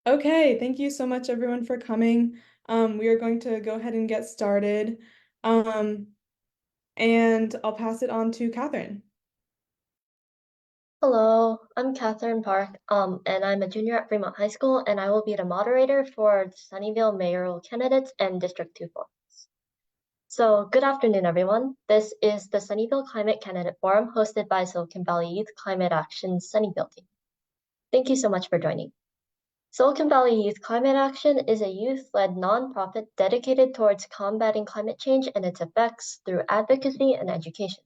Okay, thank you so much everyone for coming. We are going to go ahead and get started. Um, and I'll pass it on to Catherine. Hello, I'm Catherine Park, and I'm a junior at Fremont High School, and I will be the moderator for the Sunnyvale mayoral candidates and District 2 forums. So, good afternoon, everyone. This is the Sunnyvale Climate Candidate Forum hosted by Silicon Valley Youth Climate Action Sunnyvale team. Thank you so much for joining. Silicon Valley Youth Climate Action is a youth-led nonprofit dedicated towards combating climate change and its effects through advocacy and education.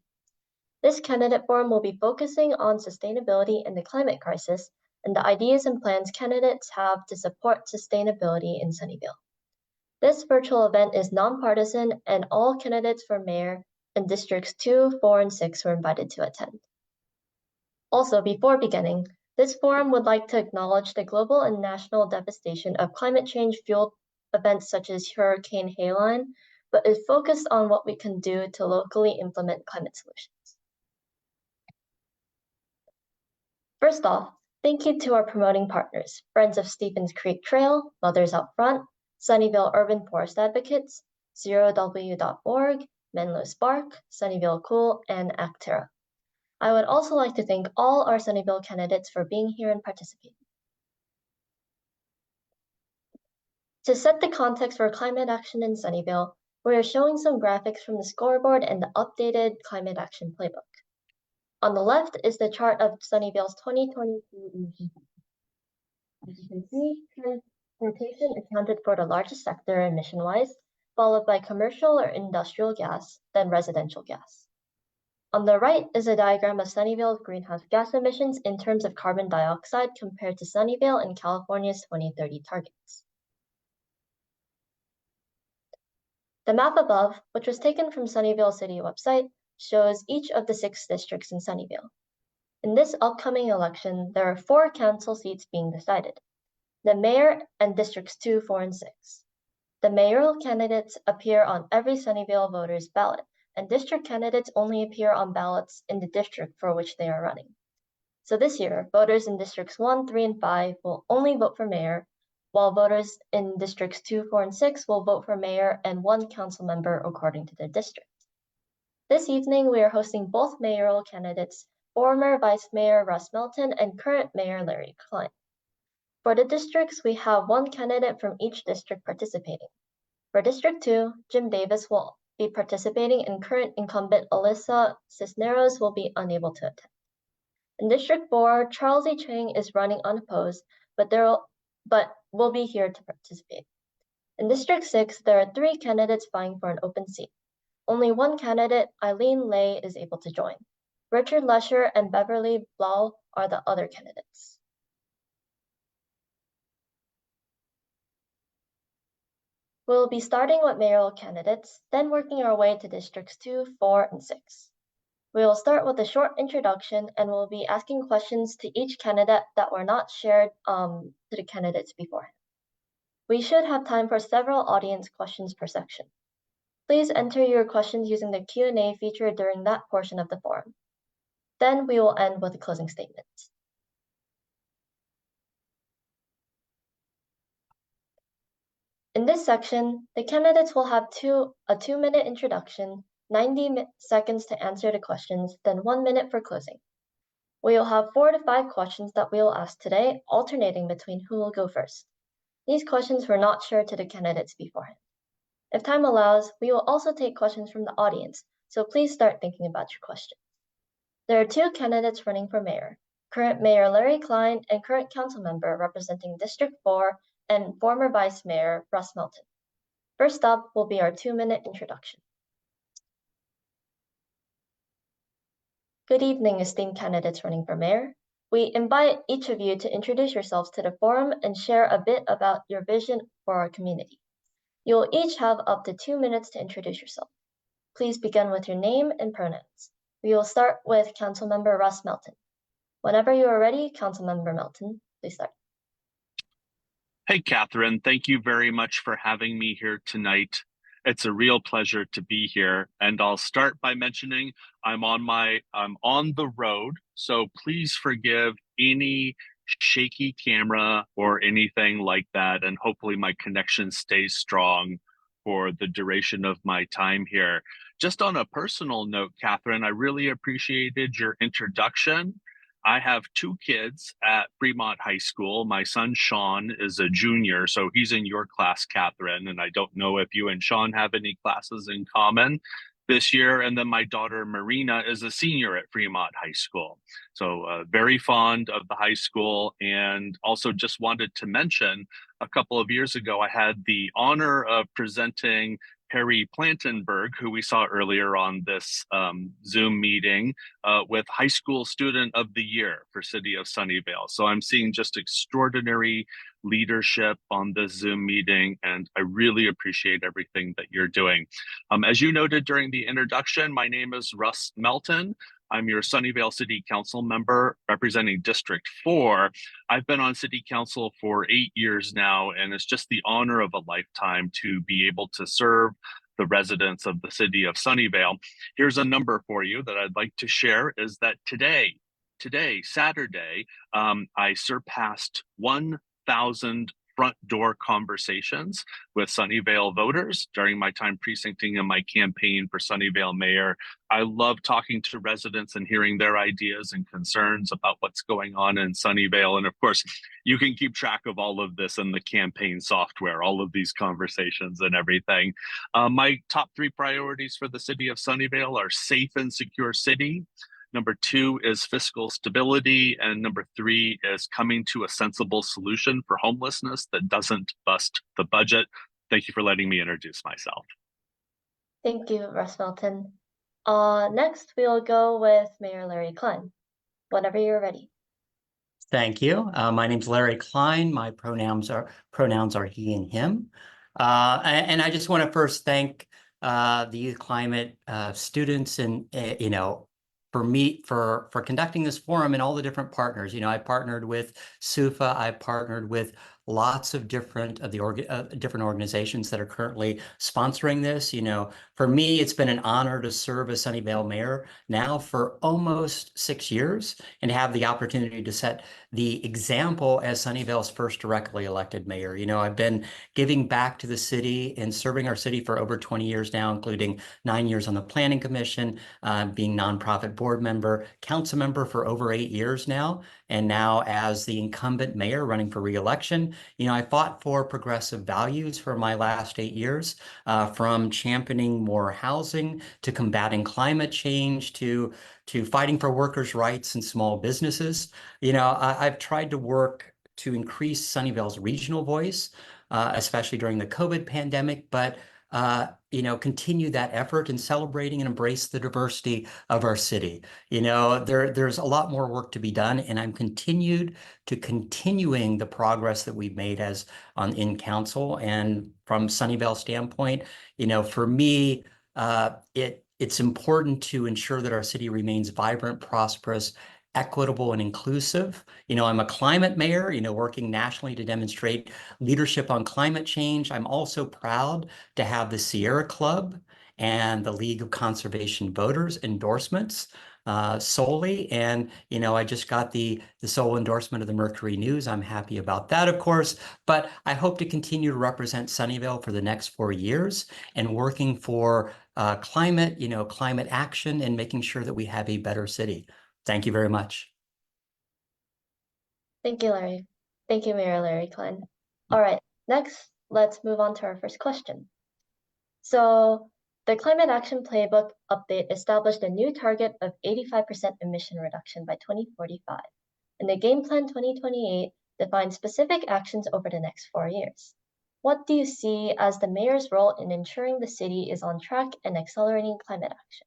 This candidate forum will be focusing on sustainability and the climate crisis and the ideas and plans candidates have to support sustainability in Sunnyvale. This virtual event is nonpartisan and all candidates for mayor in districts 2, 4, and 6 were invited to attend. Also, before beginning, this forum would like to acknowledge the global and national devastation of climate change-fueled events such as Hurricane Eileen, but is focused on what we can do to locally implement climate solutions. First off, thank you to our promoting partners, Friends of Stevens Creek Trail, Mothers Out Front, Sunnyvale Urban Forest Advocates, ZeroW.org, Menlo Spark, Sunnyvale Cool, and Actera. I would also like to thank all our Sunnyvale candidates for being here and participating. To set the context for climate action in Sunnyvale, we are showing some graphics from the scoreboard and the updated climate action playbook. On the left is the chart of Sunnyvale's 2022 emissions. As you can see, transportation accounted for the largest sector emission-wise, followed by commercial or industrial gas, then residential gas. On the right is a diagram of Sunnyvale's greenhouse gas emissions in terms of carbon dioxide compared to Sunnyvale and California's 2030 targets. The map above, which was taken from Sunnyvale City website, shows each of the 6 districts in Sunnyvale. In this upcoming election, there are 4 council seats being decided: the mayor and districts 2, 4, and 6. The mayoral candidates appear on every Sunnyvale voter's ballot, and district candidates only appear on ballots in the district for which they are running. So this year, voters in districts 1, 3, and 5 will only vote for mayor, while voters in districts 2, 4, and 6 will vote for mayor and 1 council member according to their district. This evening, we are hosting both mayoral candidates, former Vice Mayor Russ Melton and current Mayor Larry Klein. For the districts, we have 1 candidate from each district participating. For District 2, Jim Davis will be participating and current incumbent Alyssa Cisneros will be unable to attend. In District 4, Charlsie Chang is running unopposed, but will be here to participate. In District 6, there are 3 candidates vying for an open seat. Only 1 candidate, Eileen Lay, is able to join. Richard Lesher and Beverly Blau are the other candidates. We'll be starting with mayoral candidates, then working our way to districts 2, 4, and 6. We will start with a short introduction and we'll be asking questions to each candidate that were not shared to the candidates beforehand. We should have time for several audience questions per section. Please enter your questions using the Q&A feature during that portion of the forum. Then we will end with a closing statement. In this section, the candidates will have a 2-minute introduction, 90 seconds to answer the questions, then 1 minute for closing. We will have 4 to 5 questions that we will ask today, alternating between who will go first. These questions were not shared to the candidates beforehand. If time allows, we will also take questions from the audience, so please start thinking about your questions. There are 2 candidates running for mayor, current Mayor Larry Klein and current council member representing District 4 and former Vice Mayor Russ Melton. First up will be our 2-minute introduction. Good evening, esteemed candidates running for mayor. We invite each of you to introduce yourselves to the forum and share a bit about your vision for our community. You will each have up to 2 minutes to introduce yourself. Please begin with your name and pronouns. We will start with Councilmember Russ Melton. Whenever you are ready, Councilmember Melton, please start. Hey, Catherine, thank you very much for having me here tonight. It's a real pleasure to be here. And I'll start by mentioning I'm on the road, so please forgive any shaky camera or anything like that. And hopefully my connection stays strong for the duration of my time here. Just on a personal note, Catherine, I really appreciated your introduction. I have two kids at Fremont High School. My son, Sean, is a junior, so he's in your class, Catherine. And I don't know if you and Sean have any classes in common this year. And then my daughter, Marina, is a senior at Fremont High School. So very fond of the high school. And also just wanted to mention, a couple of years ago, I had the honor of presenting Perry Plantenberg, who we saw earlier on this Zoom meeting, with High School Student of the Year for City of Sunnyvale. So I'm seeing just extraordinary leadership on this Zoom meeting, and I really appreciate everything that you're doing. As you noted during the introduction, my name is Russ Melton. I'm your Sunnyvale City Council member representing District 4. I've been on City Council for 8 years now, and it's just the honor of a lifetime to be able to serve the residents of the city of Sunnyvale. Here's a number for you that I'd like to share, is that today, Saturday, I surpassed 1,000 front door conversations with Sunnyvale voters during my time precincting in my campaign for Sunnyvale mayor. I love talking to residents and hearing their ideas and concerns about what's going on in Sunnyvale. And of course, you can keep track of all of this in the campaign software, all of these conversations and everything. My top 3 priorities for the city of Sunnyvale are safe and secure city. Number 2 is fiscal stability. And number 3 is coming to a sensible solution for homelessness that doesn't bust the budget. Thank you for letting me introduce myself. Thank you, Russ Melton. Next, we'll go with Mayor Larry Klein. Whenever you're ready. Thank you. My name's Larry Klein. My pronouns are he and him. And I just want to first thank the Youth Climate students and, for conducting this forum and all the different partners. I partnered with SUFA. I partnered with lots of different organizations that are currently sponsoring this. For me, it's been an honor to serve as Sunnyvale mayor now for almost 6 years and have the opportunity to set the example as Sunnyvale's first directly elected mayor. I've been giving back to the city and serving our city for over 20 years now, including 9 years on the Planning Commission, being nonprofit board member, council member for over 8 years now, and now as the incumbent mayor running for re-election. I fought for progressive values for my last 8 years, from championing more housing to combating climate change to fighting for workers' rights and small businesses. I've tried to work to increase Sunnyvale's regional voice, especially during the COVID pandemic, but continue that effort in celebrating and embrace the diversity of our city. There's a lot more work to be done, and I'm continuing the progress that we've made in council. And from Sunnyvale standpoint, for me, it's important to ensure that our city remains vibrant, prosperous, equitable, and inclusive. I'm a climate mayor, working nationally to demonstrate leadership on climate change. I'm also proud to have the Sierra Club and the League of Conservation Voters endorsements solely. And, I just got the sole endorsement of the Mercury News. I'm happy about that, of course, but I hope to continue to represent Sunnyvale for the next 4 years and working for climate action and making sure that we have a better city. Thank you very much. Thank you, Larry. Thank you, Mayor Larry Klein. All right, next, let's move on to our first question. So the Climate Action Playbook update established a new target of 85% emission reduction by 2045. And the Game Plan 2028 defines specific actions over the next 4 years. What do you see as the mayor's role in ensuring the city is on track and accelerating climate action?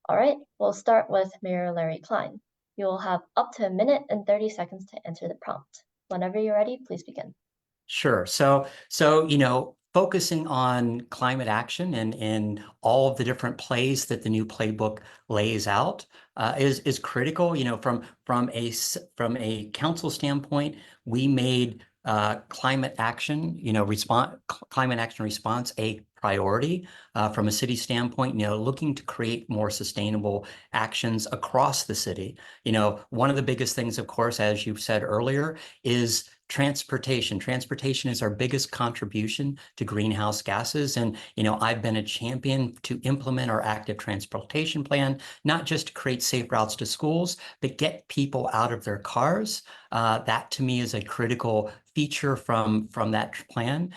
All right, we'll start with Mayor Larry Klein. You will have up to 1 minute and 30 seconds to answer the prompt. Whenever you're ready, please begin. Sure. So focusing on climate action and all of the different plays that the new playbook lays out is critical. You know, from a council standpoint, we made climate action, climate action response a priority from a city standpoint, looking to create more sustainable actions across the city. One of the biggest things, of course, as you said earlier, is transportation. Transportation is our biggest contribution to greenhouse gases. And, I've been a champion to implement our active transportation plan, not just to create safe routes to schools, but get people out of their cars. That to me is a critical feature from that plan,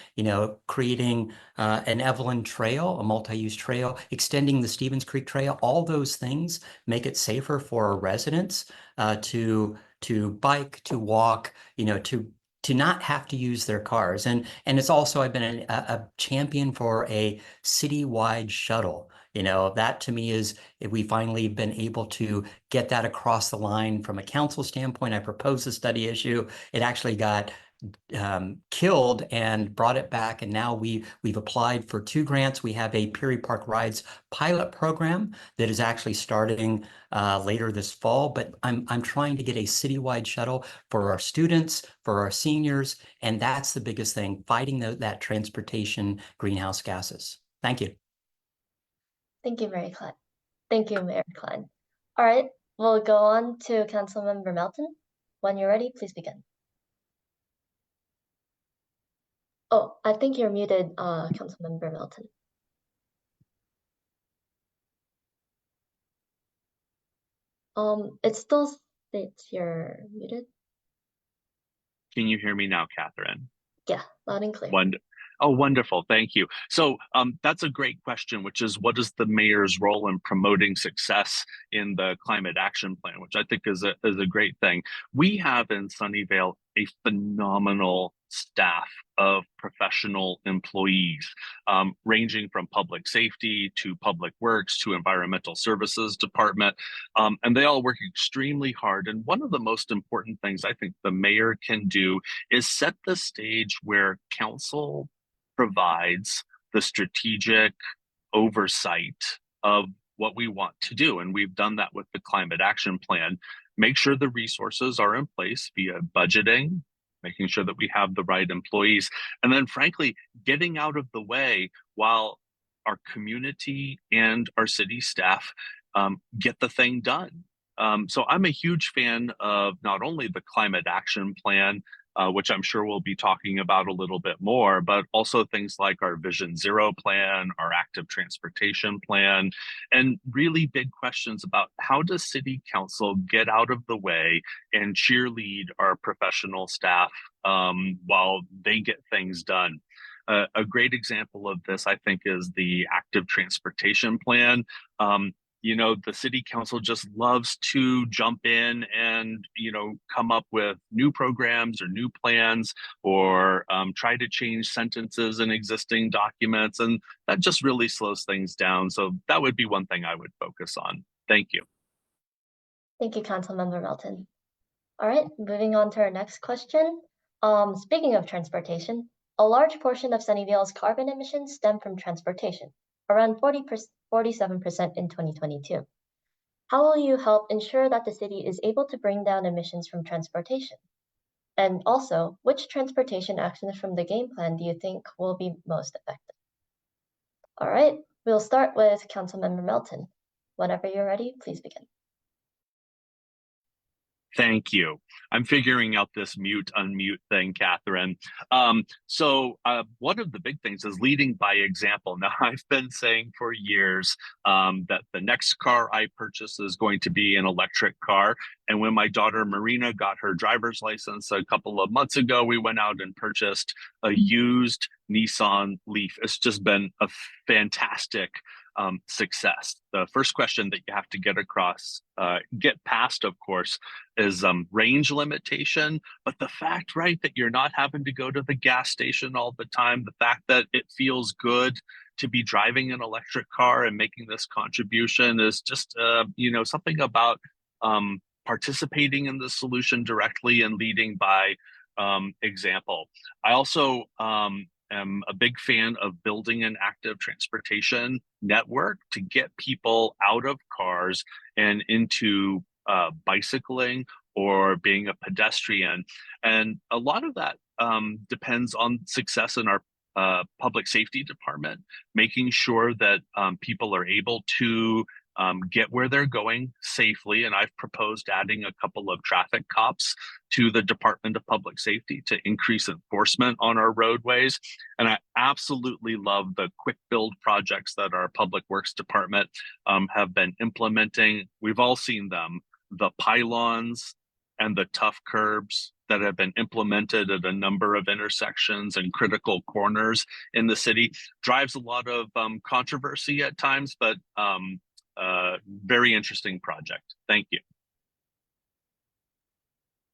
creating an Evelyn Trail, a multi-use trail, extending the Stevens Creek Trail. All those things make it safer for our residents to bike, to walk, to not have to use their cars. And it's also, I've been a champion for a citywide shuttle. That to me is, if we finally been able to get that across the line from a council standpoint. I proposed the study issue. It actually got killed and brought it back, and now we've applied for 2 grants. We have a Peary Park Rides pilot program that is actually starting later this fall, but I'm trying to get a citywide shuttle for our students, for our seniors, and that's the biggest thing, fighting that transportation greenhouse gases. Thank you. Thank you, Mayor Klein. Thank you, Mayor Klein. All right, we'll go on to Councilmember Melton. When you're ready, please begin. Oh, I think you're muted, Councilmember Melton. It still states you're muted. Can you hear me now, Catherine? Yeah, loud and clear. Oh, wonderful. Thank you. So that's a great question, which is, what is the mayor's role in promoting success in the climate action plan, which I think is a great thing. We have in Sunnyvale a phenomenal staff of professional employees, ranging from public safety to public works to environmental services department. And they all work extremely hard. And one of the most important things I think the mayor can do is set the stage where council provides the strategic oversight of what we want to do. And we've done that with the climate action plan. Make sure the resources are in place via budgeting, making sure that we have the right employees, and then frankly, getting out of the way while our community and our city staff get the thing done. So I'm a huge fan of not only the climate action plan, which I'm sure we'll be talking about a little bit more, but also things like our Vision Zero plan, our active transportation plan, and really big questions about how does City Council get out of the way and cheerlead our professional staff while they get things done. A great example of this, I think, is the active transportation plan. The city council just loves to jump in and, come up with new programs or new plans, or try to change sentences in existing documents. And that just really slows things down. So that would be one thing I would focus on. Thank you. Thank you, Councilmember Melton. All right, moving on to our next question. Speaking of transportation, a large portion of Sunnyvale's carbon emissions stem from transportation, around 47% in 2022. How will you help ensure that the city is able to bring down emissions from transportation? And also, which transportation actions from the game plan do you think will be most effective? All right, we'll start with Councilmember Melton. Whenever you're ready, please begin. Thank you. I'm figuring out this mute, unmute thing, Catherine. So one of the big things is leading by example. Now, I've been saying for years that the next car I purchase is going to be an electric car. And when my daughter Marina got her driver's license a couple of months ago, we went out and purchased a used Nissan Leaf. It's just been a fantastic success. The first question that you have to get past, of course, is range limitation. But the fact, right, that you're not having to go to the gas station all the time, the fact that it feels good to be driving an electric car and making this contribution is just, something about participating in the solution directly and leading by example. I also am a big fan of building an active transportation network to get people out of cars and into bicycling or being a pedestrian. And a lot of that depends on success in our public safety department, making sure that people are able to get where they're going safely. And I've proposed adding a couple of traffic cops to the Department of Public Safety to increase enforcement on our roadways. And I absolutely love the quick build projects that our Public Works Department have been implementing. We've all seen them, the pylons and the tough curbs that have been implemented at a number of intersections and critical corners in the city. Drives a lot of controversy at times, but very interesting project. Thank you.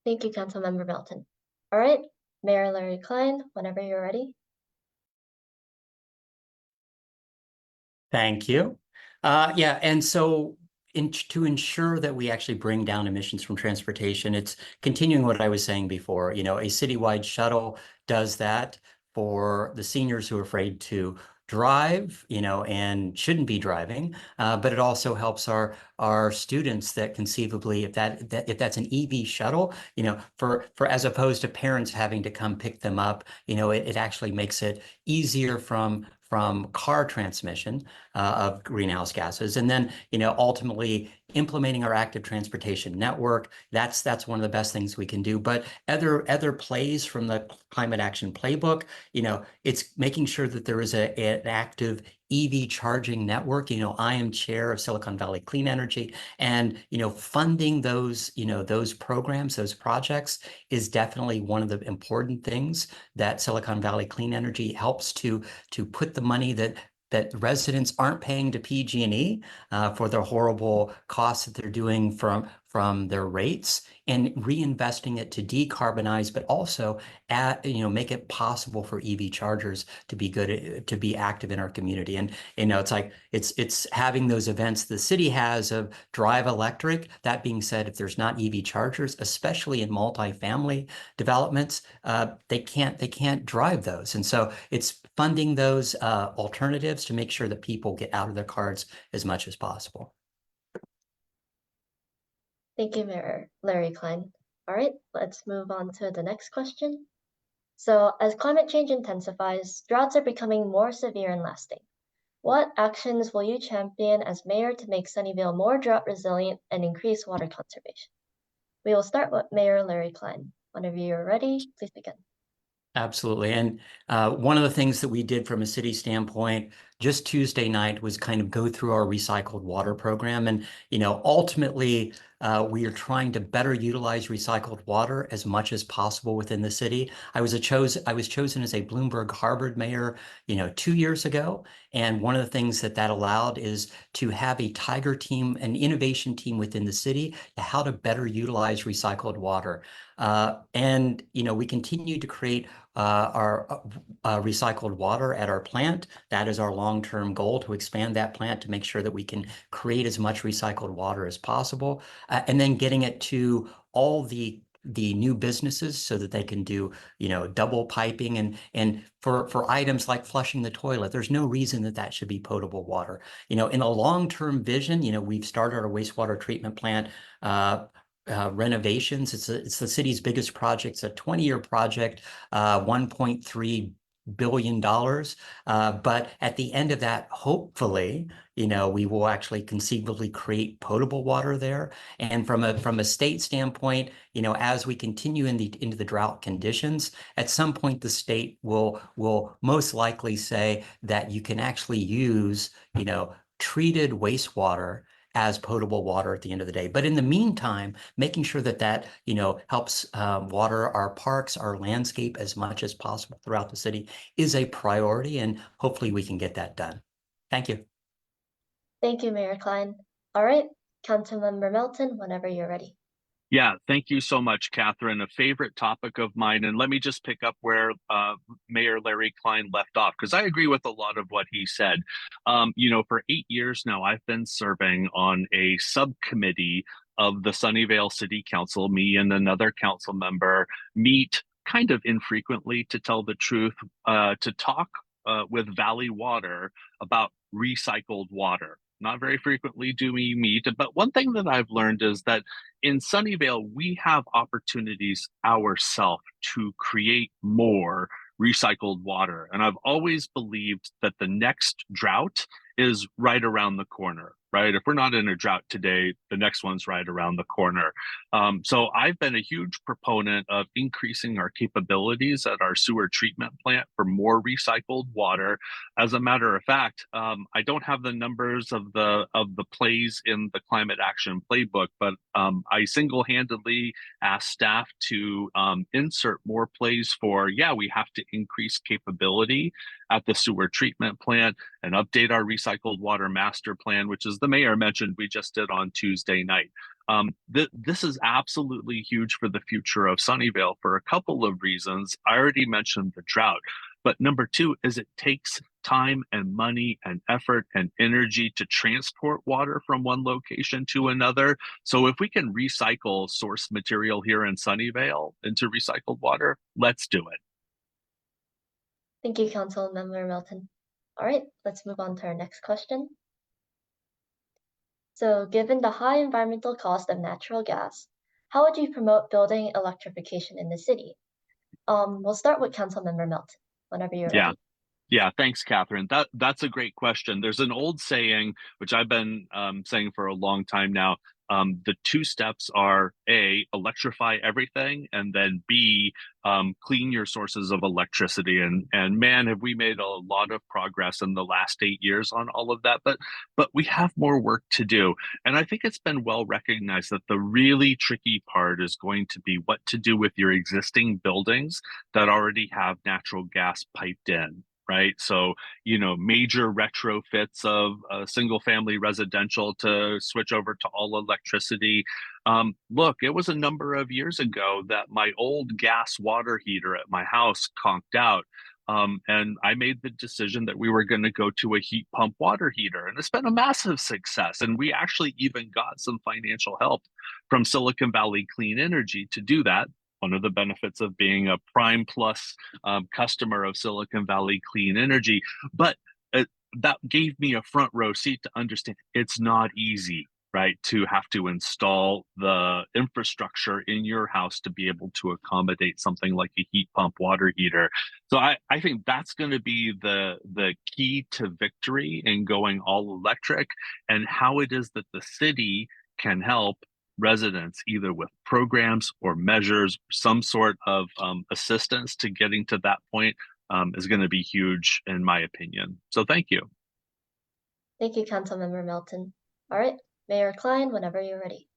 Thank you, Councilmember Melton. All right, Mayor Larry Klein, whenever you're ready. Thank you. Yeah, and so to ensure that we actually bring down emissions from transportation, it's continuing what I was saying before. You know, a citywide shuttle does that for the seniors who are afraid to drive, you know, and shouldn't be driving, but it also helps our students that conceivably, if that's an EV shuttle, you know, for as opposed to parents having to come pick them up, you know, it actually makes it easier from car transmission of greenhouse gases. And then, you know, ultimately implementing our active transportation network, that's one of the best things we can do. But other plays from the climate action playbook, you know, it's making sure that there is an active EV charging network. You know, I am chair of Silicon Valley Clean Energy, and, you know, funding those, you know, those programs, those projects is definitely one of the important things that Silicon Valley Clean Energy helps to put the money that residents aren't paying to PG&E for their horrible costs that they're doing from their rates, and reinvesting it to decarbonize, but also make it possible for EV chargers to be active in our community. And you know, it's like it's having those events the city has of drive electric. That being said, if there's not EV chargers, especially in multifamily developments, they can't drive those. And so it's funding those alternatives to make sure that people get out of their cars as much as possible. Thank you, Mayor Larry Klein. All right, let's move on to the next question. So, as climate change intensifies, droughts are becoming more severe and lasting. What actions will you champion as mayor to make Sunnyvale more drought resilient and increase water conservation? We will start with Mayor Larry Klein. Whenever you're ready, please begin. Absolutely. And one of the things that we did from a city standpoint just Tuesday night was kind of go through our recycled water program. And, you know, ultimately, we are trying to better utilize recycled water as much as possible within the city. I was chosen as a Bloomberg Harvard mayor, you know, 2 years ago. And one of the things that allowed is to have a tiger team, an innovation team within the city to how to better utilize recycled water. And, you know, we continue to create our recycled water at our plant. That is our long-term goal, to expand that plant to make sure that we can create as much recycled water as possible, and then getting it to all the new businesses so that they can do, you know, double piping, and for items like flushing the toilet, there's no reason that should be potable water. You know, in a long-term vision, you know, we've started our wastewater treatment plant renovations. It's the city's biggest project. It's a 20-year project, $1.3 billion. But at the end of that, hopefully, you know, we will actually conceivably create potable water there. And from a state standpoint, you know, as we continue into the drought conditions, at some point the state will most likely say that you can actually use, you know, treated wastewater as potable water at the end of the day. But in the meantime, making sure that you know, helps water our parks, our landscape as much as possible throughout the city is a priority, and hopefully we can get that done. Thank you. Thank you, Mayor Klein. All right, Councilmember Melton, whenever you're ready. Yeah, thank you so much, Catherine. A favorite topic of mine. And let me just pick up where Mayor Larry Klein left off, because I agree with a lot of what he said. You know, for 8 years now, I've been serving on a subcommittee of the Sunnyvale City Council. Me and another council member meet kind of infrequently, to tell the truth, to talk with Valley Water about recycled water. Not very frequently do we meet, but one thing that I've learned is that in Sunnyvale, we have opportunities ourselves to create more recycled water. And I've always believed that the next drought is right around the corner, right? If we're not in a drought today, the next one's right around the corner. So I've been a huge proponent of increasing our capabilities at our sewer treatment plant for more recycled water. As a matter of fact, I don't have the numbers of the plays in the climate action playbook, but I single-handedly asked staff to insert more plays for, we have to increase capability at the sewer treatment plant and update our recycled water master plan, which, as the mayor mentioned, we just did on Tuesday night. This is absolutely huge for the future of Sunnyvale for a couple of reasons. I already mentioned the drought, but number two is it takes time and money and effort and energy to transport water from one location to another. So if we can recycle source material here in Sunnyvale into recycled water, let's do it. Thank you, Councilmember Melton. All right, let's move on to our next question. So given the high environmental cost of natural gas, how would you promote building electrification in the city? We'll start with Councilmember Melton, whenever you're ready. Yeah, thanks, Catherine. That's a great question. There's an old saying, which I've been saying for a long time now. The two steps are A, electrify everything, and then B, clean your sources of electricity. And man, have we made a lot of progress in the last 8 years on all of that, but we have more work to do. And I think it's been well recognized that the really tricky part is going to be what to do with your existing buildings that already have natural gas piped in. Right. So, major retrofits of single family residential to switch over to all electricity. Look, it was a number of years ago that my old gas water heater at my house conked out. And I made the decision that we were going to go to a heat pump water heater. And it's been a massive success. And we actually even got some financial help from Silicon Valley Clean Energy to do that. One of the benefits of being a Prime Plus customer of Silicon Valley Clean Energy. But that gave me a front row seat to understand it's not easy, right, to have to install the infrastructure in your house to be able to accommodate something like a heat pump water heater. So I think that's going to be the key to victory in going all electric, and how it is that the city can help residents either with programs or measures, some sort of assistance to getting to that point is going to be huge in my opinion. So thank you. Thank you, Councilmember Melton. All right, Mayor Klein, whenever you're ready.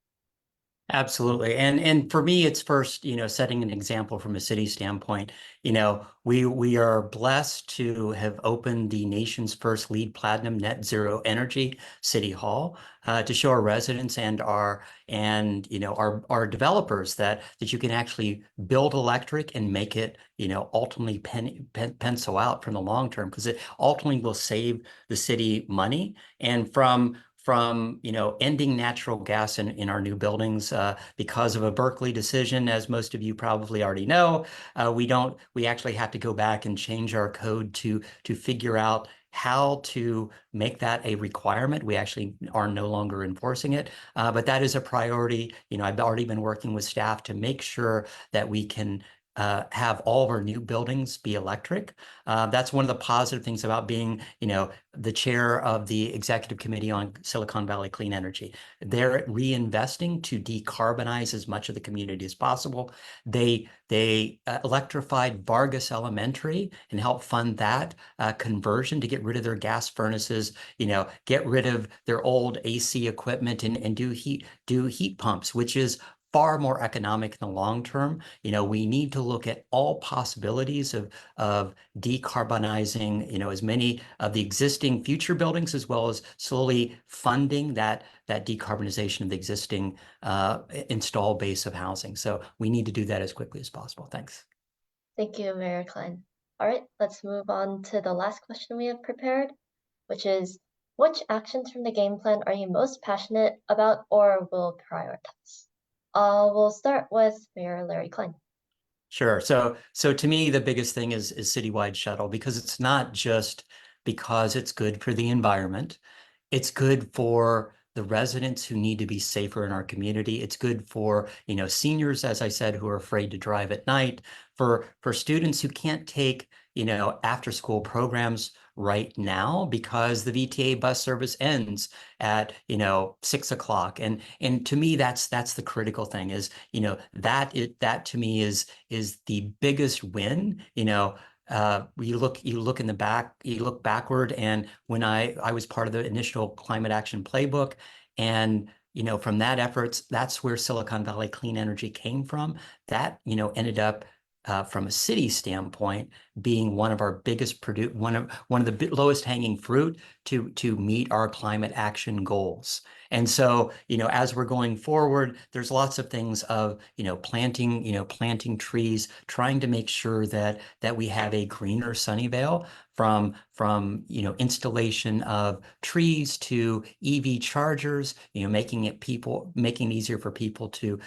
Absolutely. And for me, it's first, setting an example from a city standpoint. We are blessed to have opened the nation's first LEED Platinum Net Zero Energy City Hall to show our residents and our developers that you can actually build electric and make it, ultimately pencil out from the long term, because it ultimately will save the city money. And from ending natural gas in our new buildings because of a Berkeley decision, as most of you probably already know, we actually have to go back and change our code to figure out how to make that a requirement. We actually are no longer enforcing it, but that is a priority. I've already been working with staff to make sure that we can have all of our new buildings be electric. That's one of the positive things about being, the chair of the executive committee on Silicon Valley Clean Energy. They're reinvesting to decarbonize as much of the community as possible. They electrified Vargas Elementary and helped fund that conversion to get rid of their gas furnaces, get rid of their old AC equipment and do heat pumps, which is far more economic in the long term. We need to look at all possibilities of decarbonizing, as many of the existing future buildings, as well as slowly funding that decarbonization of the existing install base of housing. So we need to do that as quickly as possible. Thanks. Thank you, Mayor Klein. All right, let's move on to the last question we have prepared, which is, which actions from the game plan are you most passionate about or will prioritize? We'll start with Mayor Larry Klein. Sure. So to me, the biggest thing is citywide shuttle, because it's not just because it's good for the environment. It's good for the residents who need to be safer in our community. It's good for, seniors, as I said, who are afraid to drive at night, for students who can't take, after school programs right now because the VTA bus service ends at, 6 o'clock. And to me, that's the critical thing is, that to me is the biggest win. You look in the back, you look backward, and when I was part of the initial climate action playbook, and from that efforts, that's where Silicon Valley Clean Energy came from. That ended up from a city standpoint being one of our biggest one of the lowest hanging fruit to meet our climate action goals. And so, as we're going forward, there's lots of things of, planting trees, trying to make sure that we have a greener Sunnyvale from installation of trees to EV chargers, making it easier for people to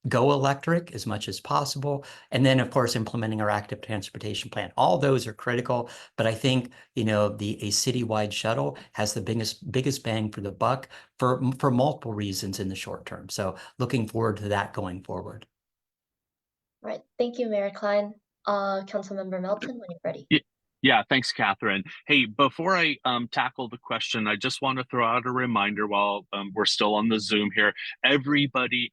go electric as much as possible. And then, of course, implementing our active transportation plan. All those are critical, but I think, a citywide shuttle has the biggest bang for the buck for multiple reasons in the short term. So looking forward to that going forward. Right. Thank you, Mayor Klein. Councilmember Melton, when you're ready. Yeah, thanks, Catherine. Hey, before I tackle the question, I just want to throw out a reminder while we're still on the Zoom here. Everybody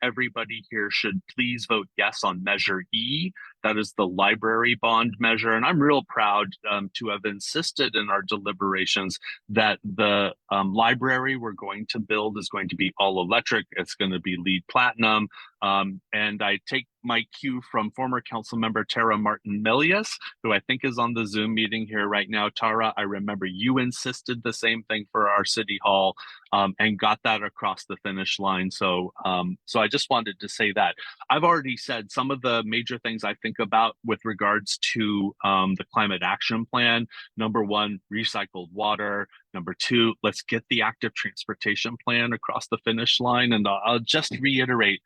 here should please vote yes on Measure E. That is the library bond measure. And I'm real proud to have insisted in our deliberations that the library we're going to build is going to be all electric. It's going to be LEED Platinum. And I take my cue from former council member Tara Martin-Milius, who I think is on the Zoom meeting here right now. Tara, I remember you insisted the same thing for our city hall and got that across the finish line. So I just wanted to say that. I've already said some of the major things I think about with regards to the climate action plan. Number one, recycled water. Number two, let's get the active transportation plan across the finish line. And I'll just reiterate,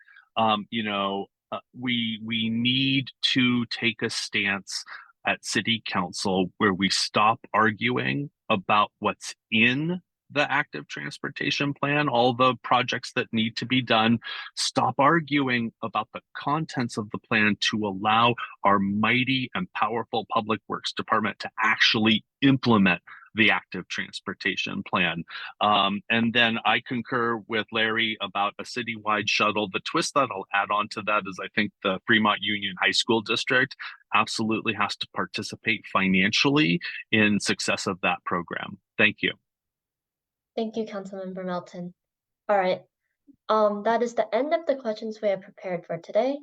we need to take a stance at city council where we stop arguing about what's in the active transportation plan, all the projects that need to be done. Stop arguing about the contents of the plan to allow our mighty and powerful public works department to actually implement the active transportation plan. And then I concur with Larry about a citywide shuttle. The twist that I'll add on to that is I think the Fremont Union High School District absolutely has to participate financially in success of that program. Thank you. Thank you, Councilmember Melton. All right. That is the end of the questions we have prepared for today.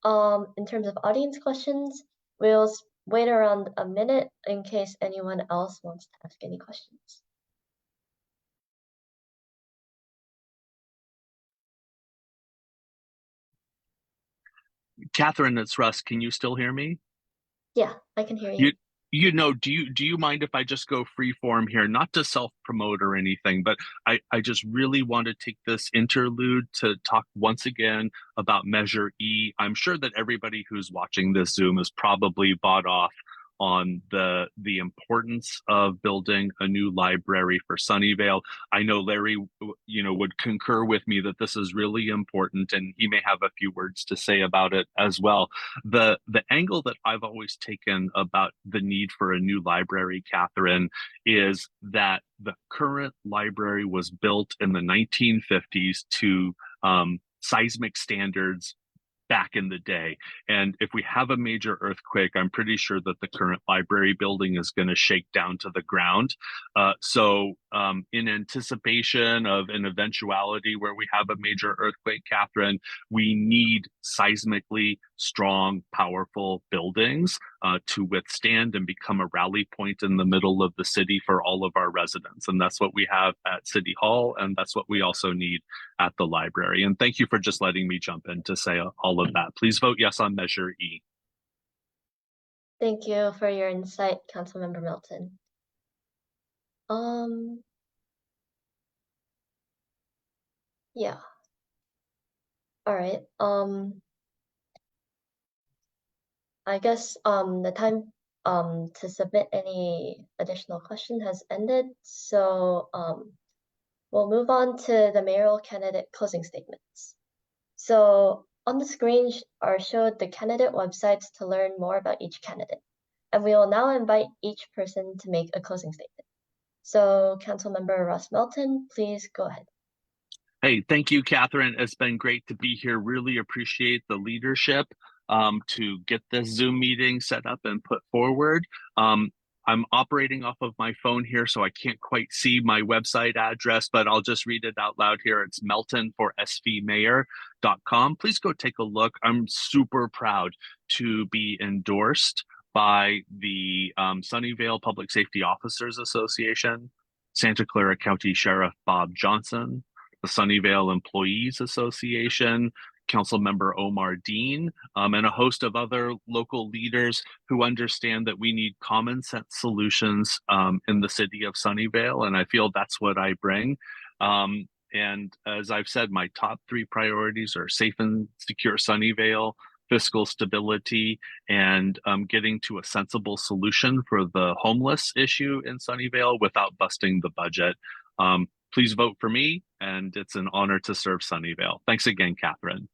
In terms of audience questions, we'll wait around a minute in case anyone else wants to ask any questions. Catherine, it's Russ. Can you still hear me? Yeah, I can hear you. Do you mind if I just go free form here, not to self-promote or anything, but I just really want to take this interlude to talk once again about Measure E. I'm sure that everybody who's watching this Zoom is probably bought off on the importance of building a new library for Sunnyvale. I know Larry, would concur with me that this is really important, and he may have a few words to say about it as well. The angle that I've always taken about the need for a new library, Catherine, is that the current library was built in the 1950s to seismic standards back in the day. And if we have a major earthquake, I'm pretty sure that the current library building is going to shake down to the ground. So in anticipation of an eventuality where we have a major earthquake, Catherine, we need seismically strong, powerful buildings to withstand and become a rally point in the middle of the city for all of our residents. And that's what we have at City Hall, and that's what we also need at the library. And thank you for just letting me jump in to say all of that. Please vote yes on Measure E. Thank you for your insight, Councilmember Melton. Yeah. All right. I guess the time to submit any additional question has ended. So we'll move on to the mayoral candidate closing statements. So on the screen are showed the candidate websites to learn more about each candidate. And we will now invite each person to make a closing statement. So Councilmember Russ Melton, please go ahead. Hey, thank you, Catherine. It's been great to be here. Really appreciate the leadership to get this Zoom meeting set up and put forward. I'm operating off of my phone here, so I can't quite see my website address, but I'll just read it out loud here. It's meltonforsvmayor.com. Please go take a look. I'm super proud to be endorsed by the Sunnyvale Public Safety Officers Association, Santa Clara County Sheriff Bob Johnson, the Sunnyvale Employees Association, Councilmember Omar Dean, and a host of other local leaders who understand that we need common sense solutions in the city of Sunnyvale. And I feel that's what I bring. And as I've said, my top 3 priorities are safe and secure Sunnyvale, fiscal stability, and getting to a sensible solution for the homeless issue in Sunnyvale without busting the budget. Please vote for me, and it's an honor to serve Sunnyvale. Thanks again, Catherine.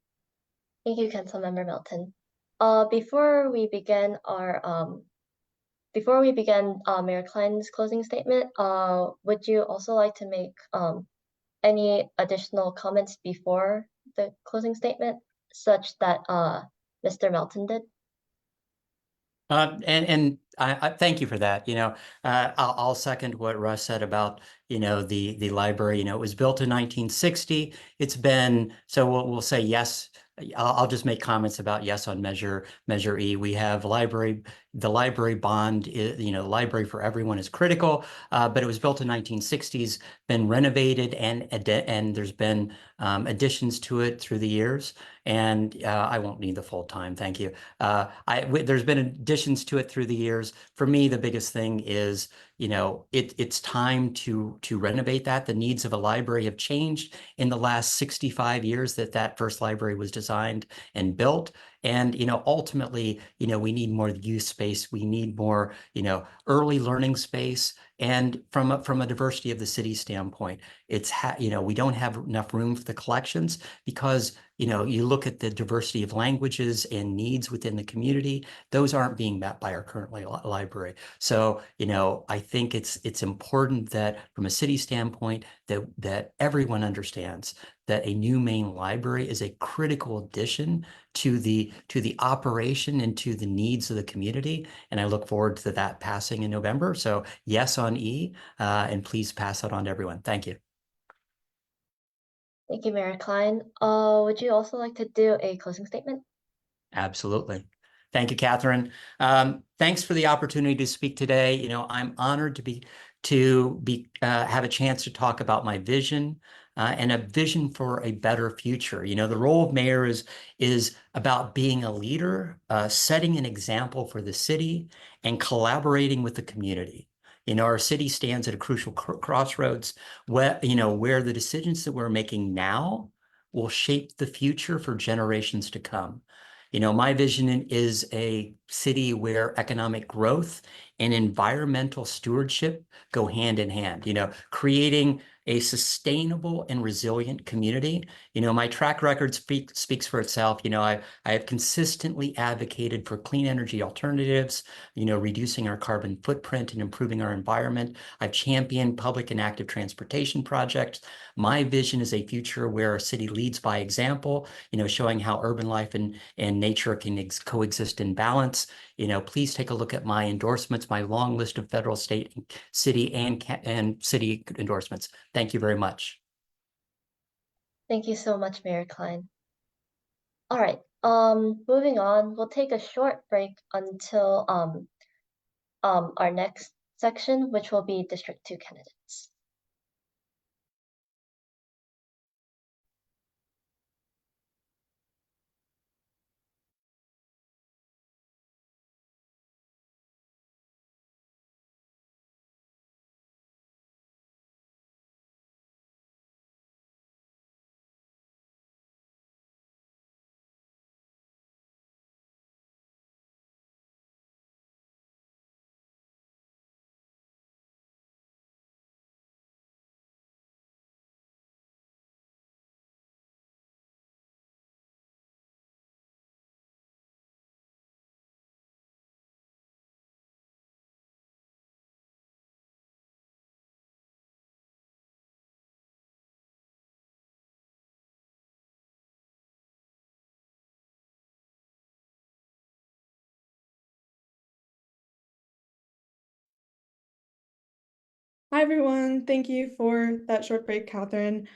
Thank you, Councilmember Melton. Before we begin Mayor Klein's closing statement, would you also like to make any additional comments before the closing statement, such that Mr. Melton did? And I thank you for that. I'll second what Russ said about, the library. It was built in 1960. It's been, so we'll say yes. I'll just make comments about yes on Measure E. We have the library bond, library for everyone is critical, but it was built in 1960s, been renovated, and there's been additions to it through the years. And I won't need the full time, thank you. There's been additions to it through the years. For me, the biggest thing is, it's time to renovate that. The needs of a library have changed in the last 65 years that first library was designed and built. And, ultimately, we need more youth space. We need more, early learning space. And from a diversity of the city standpoint, we don't have enough room for the collections because, you look at the diversity of languages and needs within the community, those aren't being met by our current library. So, I think it's important that from a city standpoint that everyone understands that a new main library is a critical addition to the operation and to the needs of the community. And I look forward to that passing in November. So yes on E, and please pass that on to everyone. Thank you. Thank you, Mayor Klein. Would you also like to do a closing statement? Absolutely. Thank you, Catherine. Thanks for the opportunity to speak today. I'm honored to have a chance to talk about my vision and a vision for a better future. The role of mayor is about being a leader, setting an example for the city, and collaborating with the community. Our city stands at a crucial crossroads where the decisions that we're making now will shape the future for generations to come. My vision is a city where economic growth and environmental stewardship go hand in hand, creating a sustainable and resilient community. My track record speaks for itself. I have consistently advocated for clean energy alternatives, reducing our carbon footprint and improving our environment. I've championed public and active transportation projects. My vision is a future where our city leads by example, showing how urban life and nature can coexist in balance. Please take a look at my endorsements, my long list of federal, state, city, and city endorsements. Thank you very much. Thank you so much, Mayor Klein. All right, moving on, we'll take a short break until our next section, which will be District 2 candidates. Hi, everyone. Thank you for that short break, Catherine.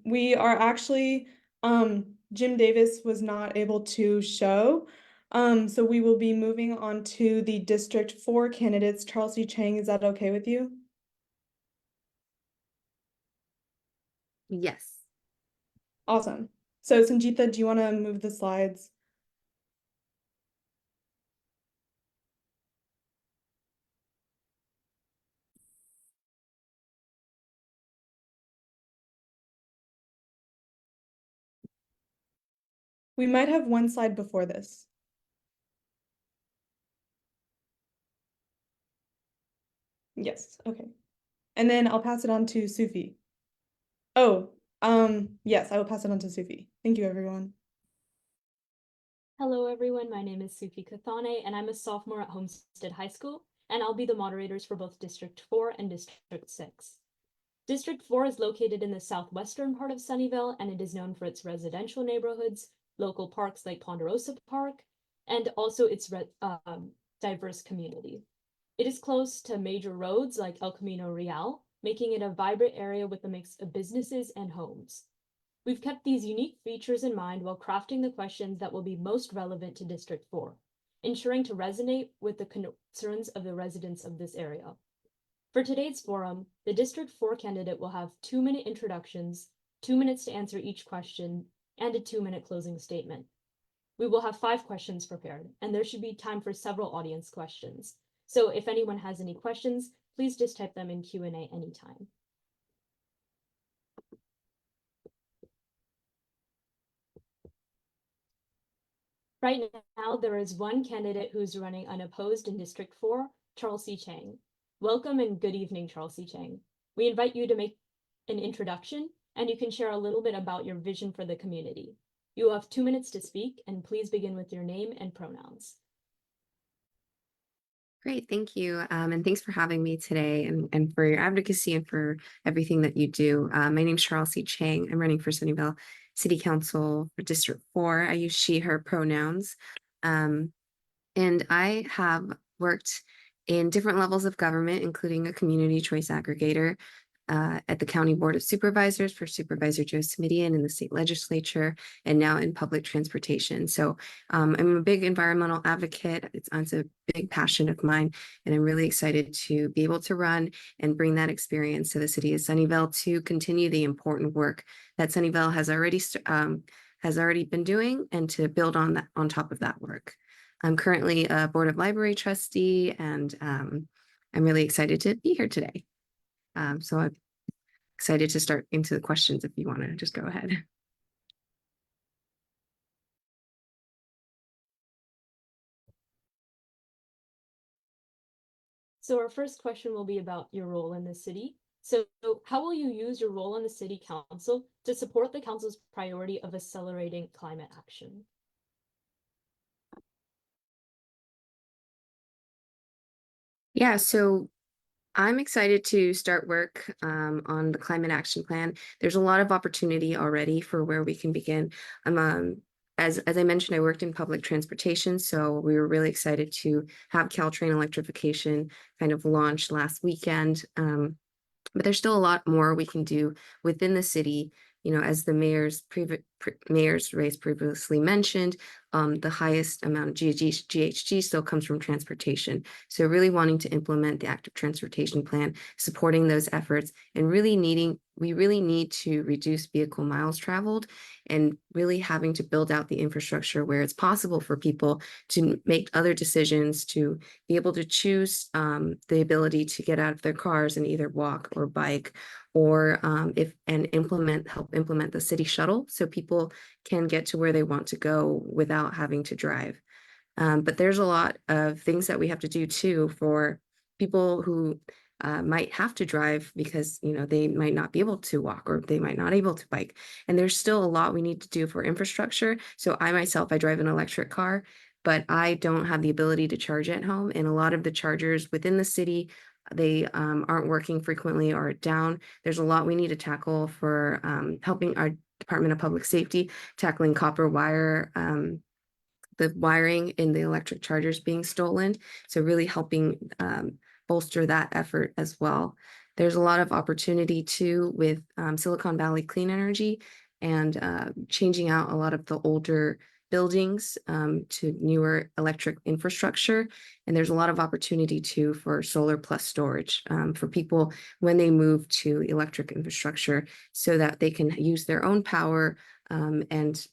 We are actually, Jim Davis was not able to show. So we will be moving on to the District 4 candidates. Charlsie Chang, is that okay with you? Yes. Awesome. So Sanjita, do you want to move the slides? We might have one slide before this. Yes, okay. And then I'll pass it on to Sufi. Oh, yes, I will pass it on to Sufi. Thank you, everyone. Hello everyone, my name is Sufi Kathane and I'm a sophomore at Homestead High School, and I'll be the moderators for both District 4 and District 6. District 4 is located in the southwestern part of Sunnyvale, and it is known for its residential neighborhoods, local parks like Ponderosa Park, and also its diverse community. It is close to major roads like El Camino Real, making it a vibrant area with a mix of businesses and homes. We've kept these unique features in mind while crafting the questions that will be most relevant to District 4, ensuring to resonate with the concerns of the residents of this area. For today's forum, the District 4 candidate will have 2-minute introductions, 2 minutes to answer each question, and a 2-minute closing statement. We will have 5 questions prepared, and there should be time for several audience questions. So if anyone has any questions, please just type them in Q&A anytime. Right now, there is one candidate who's running unopposed in District 4, Charlsie Chang. Welcome and good evening, Charlsie Chang. We invite you to make an introduction, and you can share a little bit about your vision for the community. You will have 2 minutes to speak, and please begin with your name and pronouns. Great, thank you. And thanks for having me today and for your advocacy and for everything that you do. My name is Charlsie Chang. I'm running for Sunnyvale City Council for District 4. I use she, her pronouns. And I have worked in different levels of government, including a community choice aggregator at the County Board of Supervisors for Supervisor Joe Smidian in the state legislature, and now in public transportation. So I'm a big environmental advocate. It's a big passion of mine, and I'm really excited to be able to run and bring that experience to the city of Sunnyvale to continue the important work that Sunnyvale has already been doing, and to build on that, on top of that work. I'm currently a Board of Library trustee, and I'm really excited to be here today. So I'm excited to start into the questions if you want to just go ahead. So our first question will be about your role in the city. So how will you use your role in the city council to support the council's priority of accelerating climate action? Yeah, so I'm excited to start work on the climate action plan. There's a lot of opportunity already for where we can begin. As I mentioned, I worked in public transportation, so we were really excited to have Caltrain electrification kind of launch last weekend. But there's still a lot more we can do within the city. You know, as the mayor's race previously mentioned, the highest amount of GHG still comes from transportation. So really wanting to implement the active transportation plan, supporting those efforts, and we really need to reduce vehicle miles traveled, and really having to build out the infrastructure where it's possible for people to make other decisions, to be able to choose the ability to get out of their cars and either walk or bike, or help implement the city shuttle so people can get to where they want to go without having to drive. But there's a lot of things that we have to do too for people who might have to drive because, you know, they might not be able to walk, or they might not be able to bike. And there's still a lot we need to do for infrastructure. So I drive an electric car, but I don't have the ability to charge at home. And a lot of the chargers within the city, they aren't working frequently or down. There's a lot we need to tackle for helping our Department of Public Safety tackling copper wire, the wiring in the electric chargers being stolen. So really helping bolster that effort as well. There's a lot of opportunity too with Silicon Valley Clean Energy and changing out a lot of the older buildings to newer electric infrastructure. And there's a lot of opportunity too for solar plus storage for people when they move to electric infrastructure so that they can use their own power and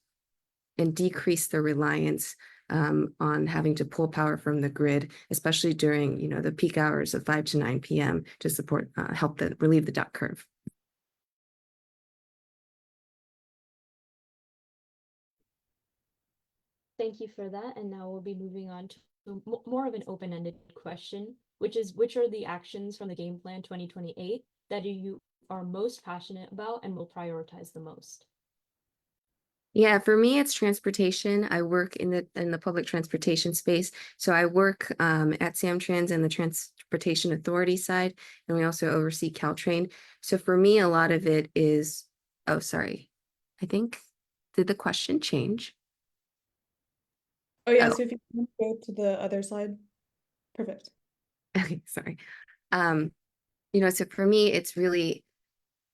decrease their reliance on having to pull power from the grid, especially during, you know, the peak hours of 5 to 9 p.m. to support, relieve the duck curve. Thank you for that. And now we'll be moving on to more of an open-ended question, which is, which are the actions from the Game Plan 2028 that you are most passionate about and will prioritize the most? Yeah, for me, it's transportation. I work in the public transportation space. So I work at Samtrans and the Transportation Authority side, and we also oversee Caltrain. So for me, a lot of it is, oh, sorry. I think, did the question change? Oh yeah, Oh. so if you can go to the other slide. Perfect. Okay, sorry. You know, so for me, it's really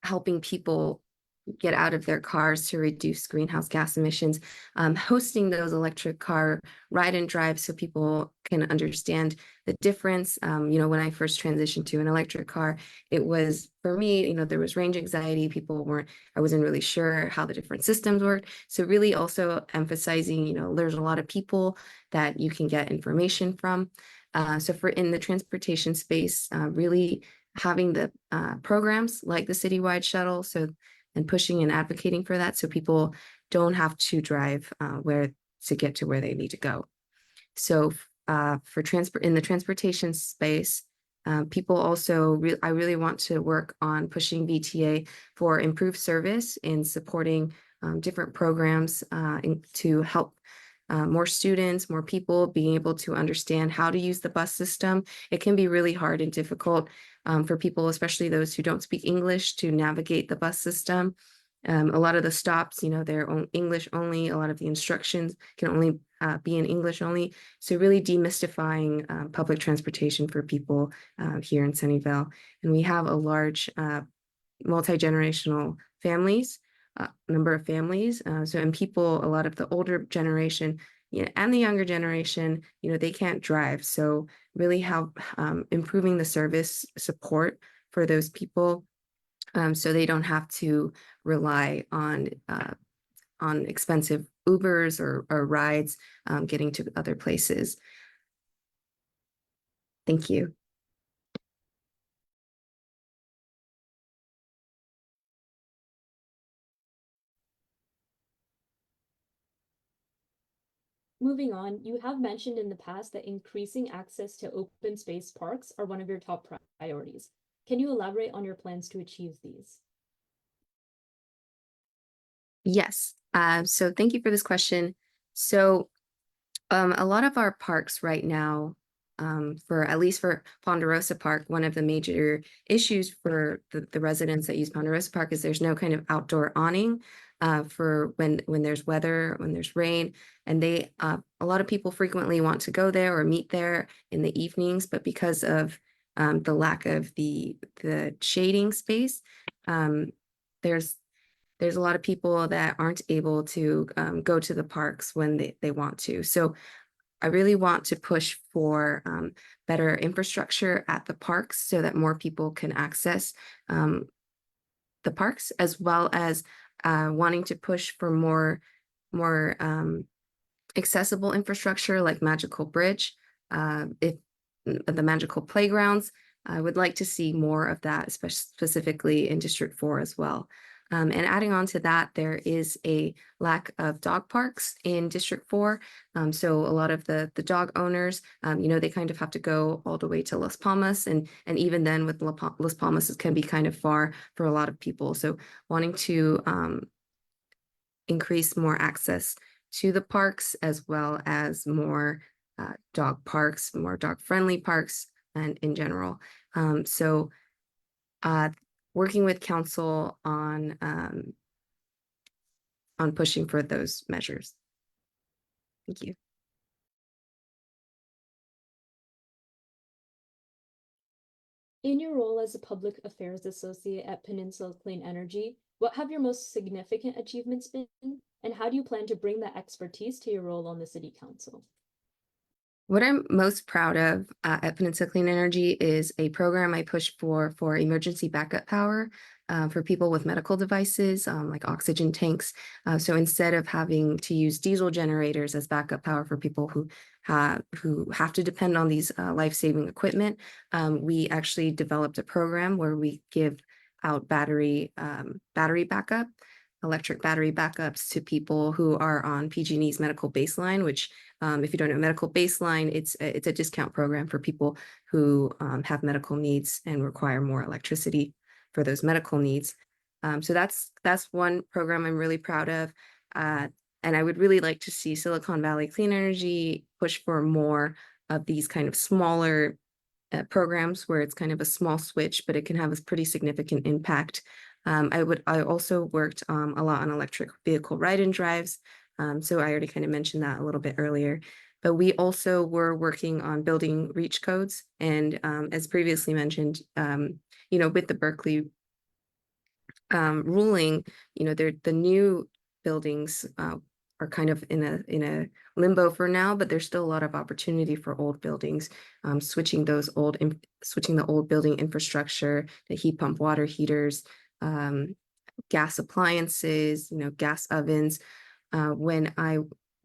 helping people get out of their cars to reduce greenhouse gas emissions, hosting those electric car ride and drive so people can understand the difference. You know, when I first transitioned to an electric car, it was, for me, you know, there was range anxiety. I wasn't really sure how the different systems worked. So really also emphasizing, you know, there's a lot of people that you can get information from. So in the transportation space, really having the programs like the citywide shuttle, and pushing and advocating for that so people don't have to drive where to get to where they need to go. So in the transportation space, people also, I really want to work on pushing VTA for improved service in supporting different programs to help more students, more people being able to understand how to use the bus system. It can be really hard and difficult for people, especially those who don't speak English, to navigate the bus system. A lot of the stops, you know, they're English only. A lot of the instructions can only be in English only. So really demystifying public transportation for people here in Sunnyvale. And we have a large multi-generational number of families. And people, a lot of the older generation, you know, and the younger generation, you know, they can't drive. So really help improving the service support for those people so they don't have to rely on expensive Ubers or rides getting to other places. Thank you. Moving on, you have mentioned in the past that increasing access to open space parks are one of your top priorities. Can you elaborate on your plans to achieve these? Yes. So thank you for this question. So a lot of our parks right now, at least for Ponderosa Park, one of the major issues for the residents that use Ponderosa Park is there's no kind of outdoor awning for when there's weather, when there's rain, and a lot of people frequently want to go there or meet there in the evenings, but because of the lack of the shading space, there's a lot of people that aren't able to go to the parks when they want to. So I really want to push for better infrastructure at the parks so that more people can access the parks, as well as wanting to push for more accessible infrastructure like Magical Bridge, the magical playgrounds. I would like to see more of that, specifically in District 4 as well. And adding on to that, there is a lack of dog parks in District 4. So a lot of the dog owners, you know, they kind of have to go all the way to Las Palmas. And even then with Las Palmas, it can be kind of far for a lot of people. So wanting to increase more access to the parks, as well as more dog parks, more dog-friendly parks, and in general. So working with council on pushing for those measures. Thank you. In your role as a public affairs associate at Peninsula Clean Energy, what have your most significant achievements been, and how do you plan to bring that expertise to your role on the city council? What I'm most proud of at Peninsula Clean Energy is a program I push for emergency backup power for people with medical devices like oxygen tanks. So instead of having to use diesel generators as backup power for people who have to depend on these life-saving equipment, we actually developed a program where we give out battery backup, electric battery backups to people who are on PG&E's medical baseline, which if you don't know medical baseline, it's a discount program for people who have medical needs and require more electricity for those medical needs. So that's one program I'm really proud of. And I would really like to see Silicon Valley Clean Energy push for more of these kind of smaller programs where it's kind of a small switch, but it can have a pretty significant impact. I also worked a lot on electric vehicle ride-in drives. So I already kind of mentioned that a little bit earlier, but we also were working on building reach codes. And as previously mentioned, with the Berkeley ruling, the new buildings are kind of in a limbo for now, but there's still a lot of opportunity for old buildings, switching the old building infrastructure, the heat pump water heaters, gas appliances, gas ovens.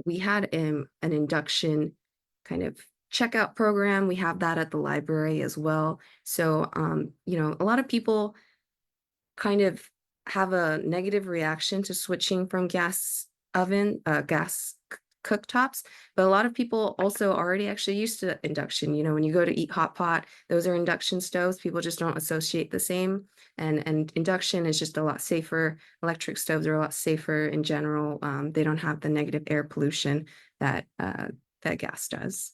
We had an induction kind of checkout program. We have that at the library as well. So, a lot of people kind of have a negative reaction to switching from gas cooktops, but a lot of people also already actually used to induction. When you go to eat hot pot, those are induction stoves. People just don't associate the same. And induction is just a lot safer. Electric stoves are a lot safer in general. They don't have the negative air pollution that gas does.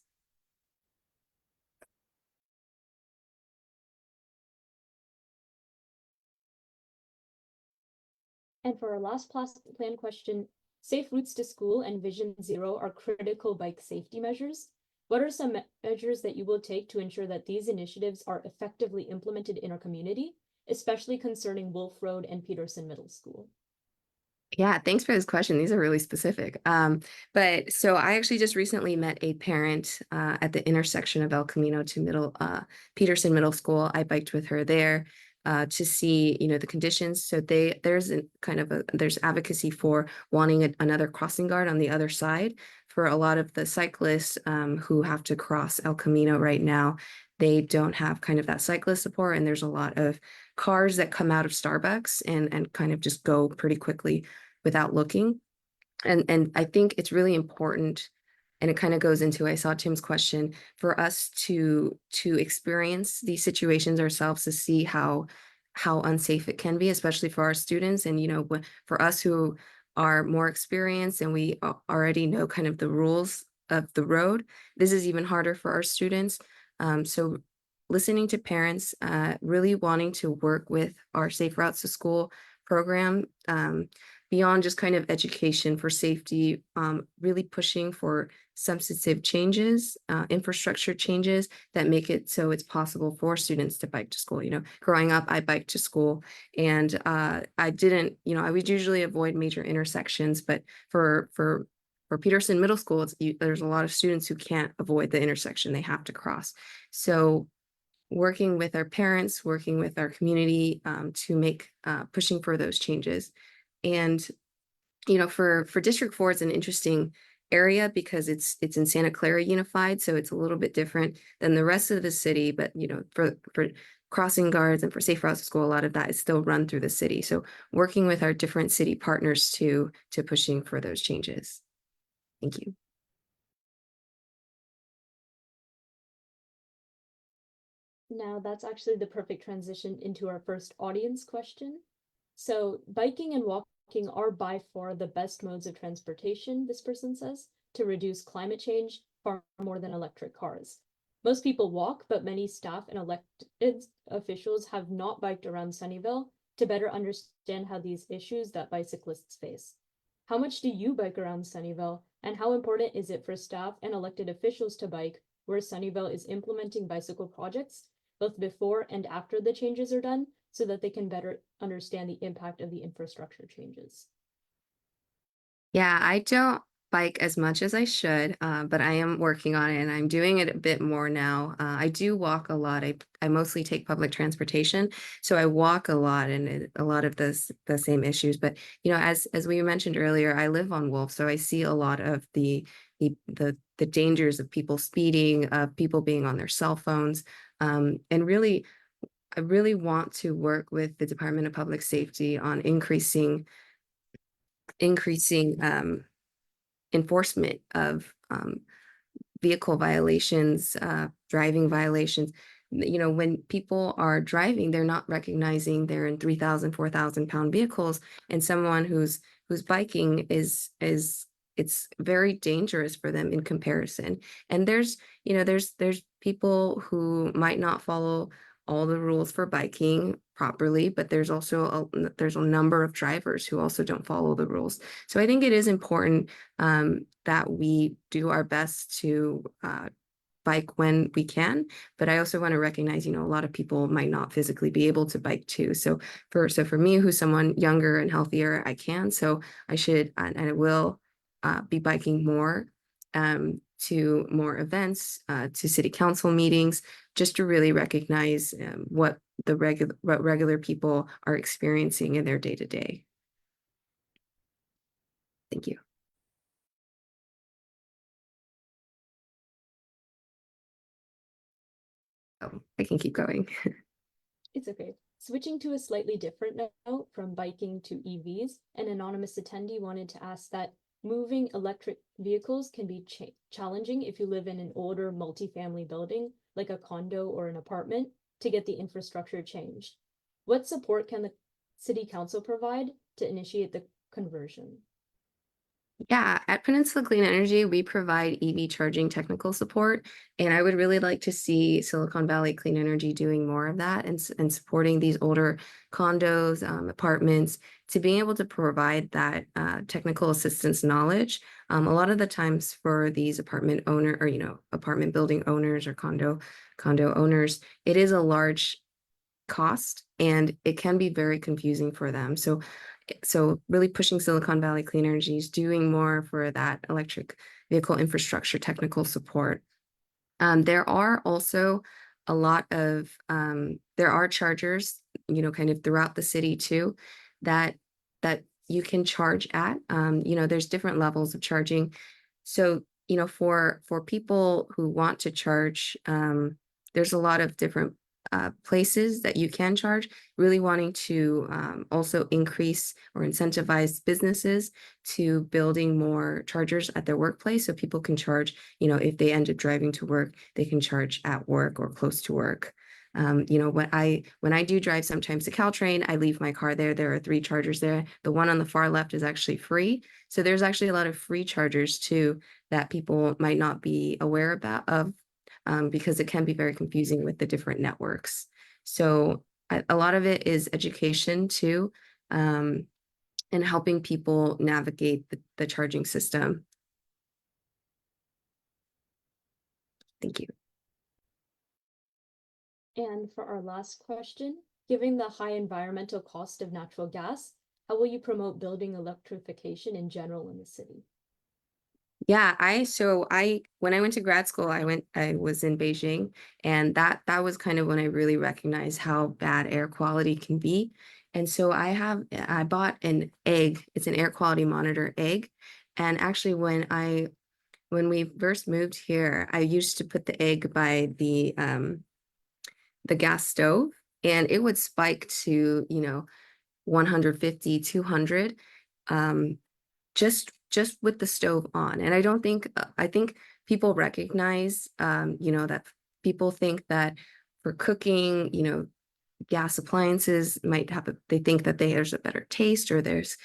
And for our last plan question, safe routes to school and Vision Zero are critical bike safety measures. What are some measures that you will take to ensure that these initiatives are effectively implemented in our community, especially concerning Wolf Road and Peterson Middle School? Yeah, thanks for this question. These are really specific. But so I actually just recently met a parent at the intersection of El Camino to Peterson Middle School. I biked with her there to see, the conditions. So there's advocacy for wanting another crossing guard on the other side for a lot of the cyclists who have to cross El Camino right now. They don't have kind of that cyclist support, and there's a lot of cars that come out of Starbucks and kind of just go pretty quickly without looking. And I think it's really important, and it kind of goes into, I saw Tim's question, for us to experience these situations ourselves to see how unsafe it can be, especially for our students. And for us who are more experienced and we already know kind of the rules of the road, this is even harder for our students. So listening to parents, really wanting to work with our Safe Routes to School program, beyond just kind of education for safety, really pushing for substantive changes, infrastructure changes that make it so it's possible for students to bike to school. Growing up, I biked to school, and I would usually avoid major intersections, but for Peterson Middle School, there's a lot of students who can't avoid the intersection. They have to cross. So working with our parents, working with our community to make pushing for those changes. And for District 4, it's an interesting area because it's in Santa Clara Unified, so it's a little bit different than the rest of the city. But for crossing guards and for Safe Routes to School, a lot of that is still run through the city. So working with our different city partners to pushing for those changes. Thank you. Now that's actually the perfect transition into our first audience question. So biking and walking are by far the best modes of transportation, this person says, to reduce climate change far more than electric cars. Most people walk, but many staff and elected officials have not biked around Sunnyvale to better understand how these issues that bicyclists face. How much do you bike around Sunnyvale, and how important is it for staff and elected officials to bike where Sunnyvale is implementing bicycle projects both before and after the changes are done, so that they can better understand the impact of the infrastructure changes? Yeah, I don't bike as much as I should, but I am working on it and I'm doing it a bit more now. I do walk a lot. I mostly take public transportation, so I walk a lot and a lot of the same issues. But you know, as we mentioned earlier, I live on Wolf, so I see a lot of the dangers of people speeding, of people being on their cell phones, and really. I really want to work with the Department of Public Safety on increasing enforcement of vehicle violations, driving violations. You know, when people are driving, they're not recognizing they're in 3,000, 4,000 pound vehicles, and someone who's biking is it's very dangerous for them in comparison. And there's people who might not follow all the rules for biking properly, but there's also there's a number of drivers who also don't follow the rules. So I think it is important that we do our best to bike when we can, but I also want to recognize, a lot of people might not physically be able to bike too. So for me, who's someone younger and healthier, I can. So I should and I will be biking more to more events, to city council meetings, just to really recognize what regular people are experiencing in their day to day. Thank you. Oh, I can keep going. It's okay. Switching to a slightly different note from biking to EVs, an anonymous attendee wanted to ask that moving electric vehicles can be challenging if you live in an older multifamily building, like a condo or an apartment, to get the infrastructure changed. What support can the city council provide to initiate the conversion? Yeah, at Peninsula Clean Energy, we provide EV charging technical support, and I would really like to see Silicon Valley Clean Energy doing more of that and supporting these older condos, apartments, to being able to provide that technical assistance knowledge. A lot of the times for these apartment apartment building owners or condo owners, it is a large cost and it can be very confusing for them. So really pushing Silicon Valley Clean Energies, doing more for that electric vehicle infrastructure technical support. There are also a lot of there are chargers, kind of throughout the city too, that you can charge at. There's different levels of charging. So, for people who want to charge, there's a lot of different places that you can charge, really wanting to also increase or incentivize businesses to building more chargers at their workplace so people can charge, if they end up driving to work, they can charge at work or close to work. When I do drive sometimes to Caltrain, I leave my car there. There are 3 chargers there. The one on the far left is actually free. So there's actually a lot of free chargers too that people might not be aware of. Because it can be very confusing with the different networks. So a lot of it is education too, and helping people navigate the charging system. Thank you. And for our last question, given the high environmental cost of natural gas, how will you promote building electrification in general in the city? Yeah, when I went to grad school, I was in Beijing, and that was kind of when I really recognized how bad air quality can be. And so I bought an egg. It's an air quality monitor egg. And actually when we first moved here, I used to put the egg by the gas stove, and it would spike to, 150, 200. Just with the stove on. And I think people recognize, that people think that for cooking, gas appliances they think that there's a better taste or there's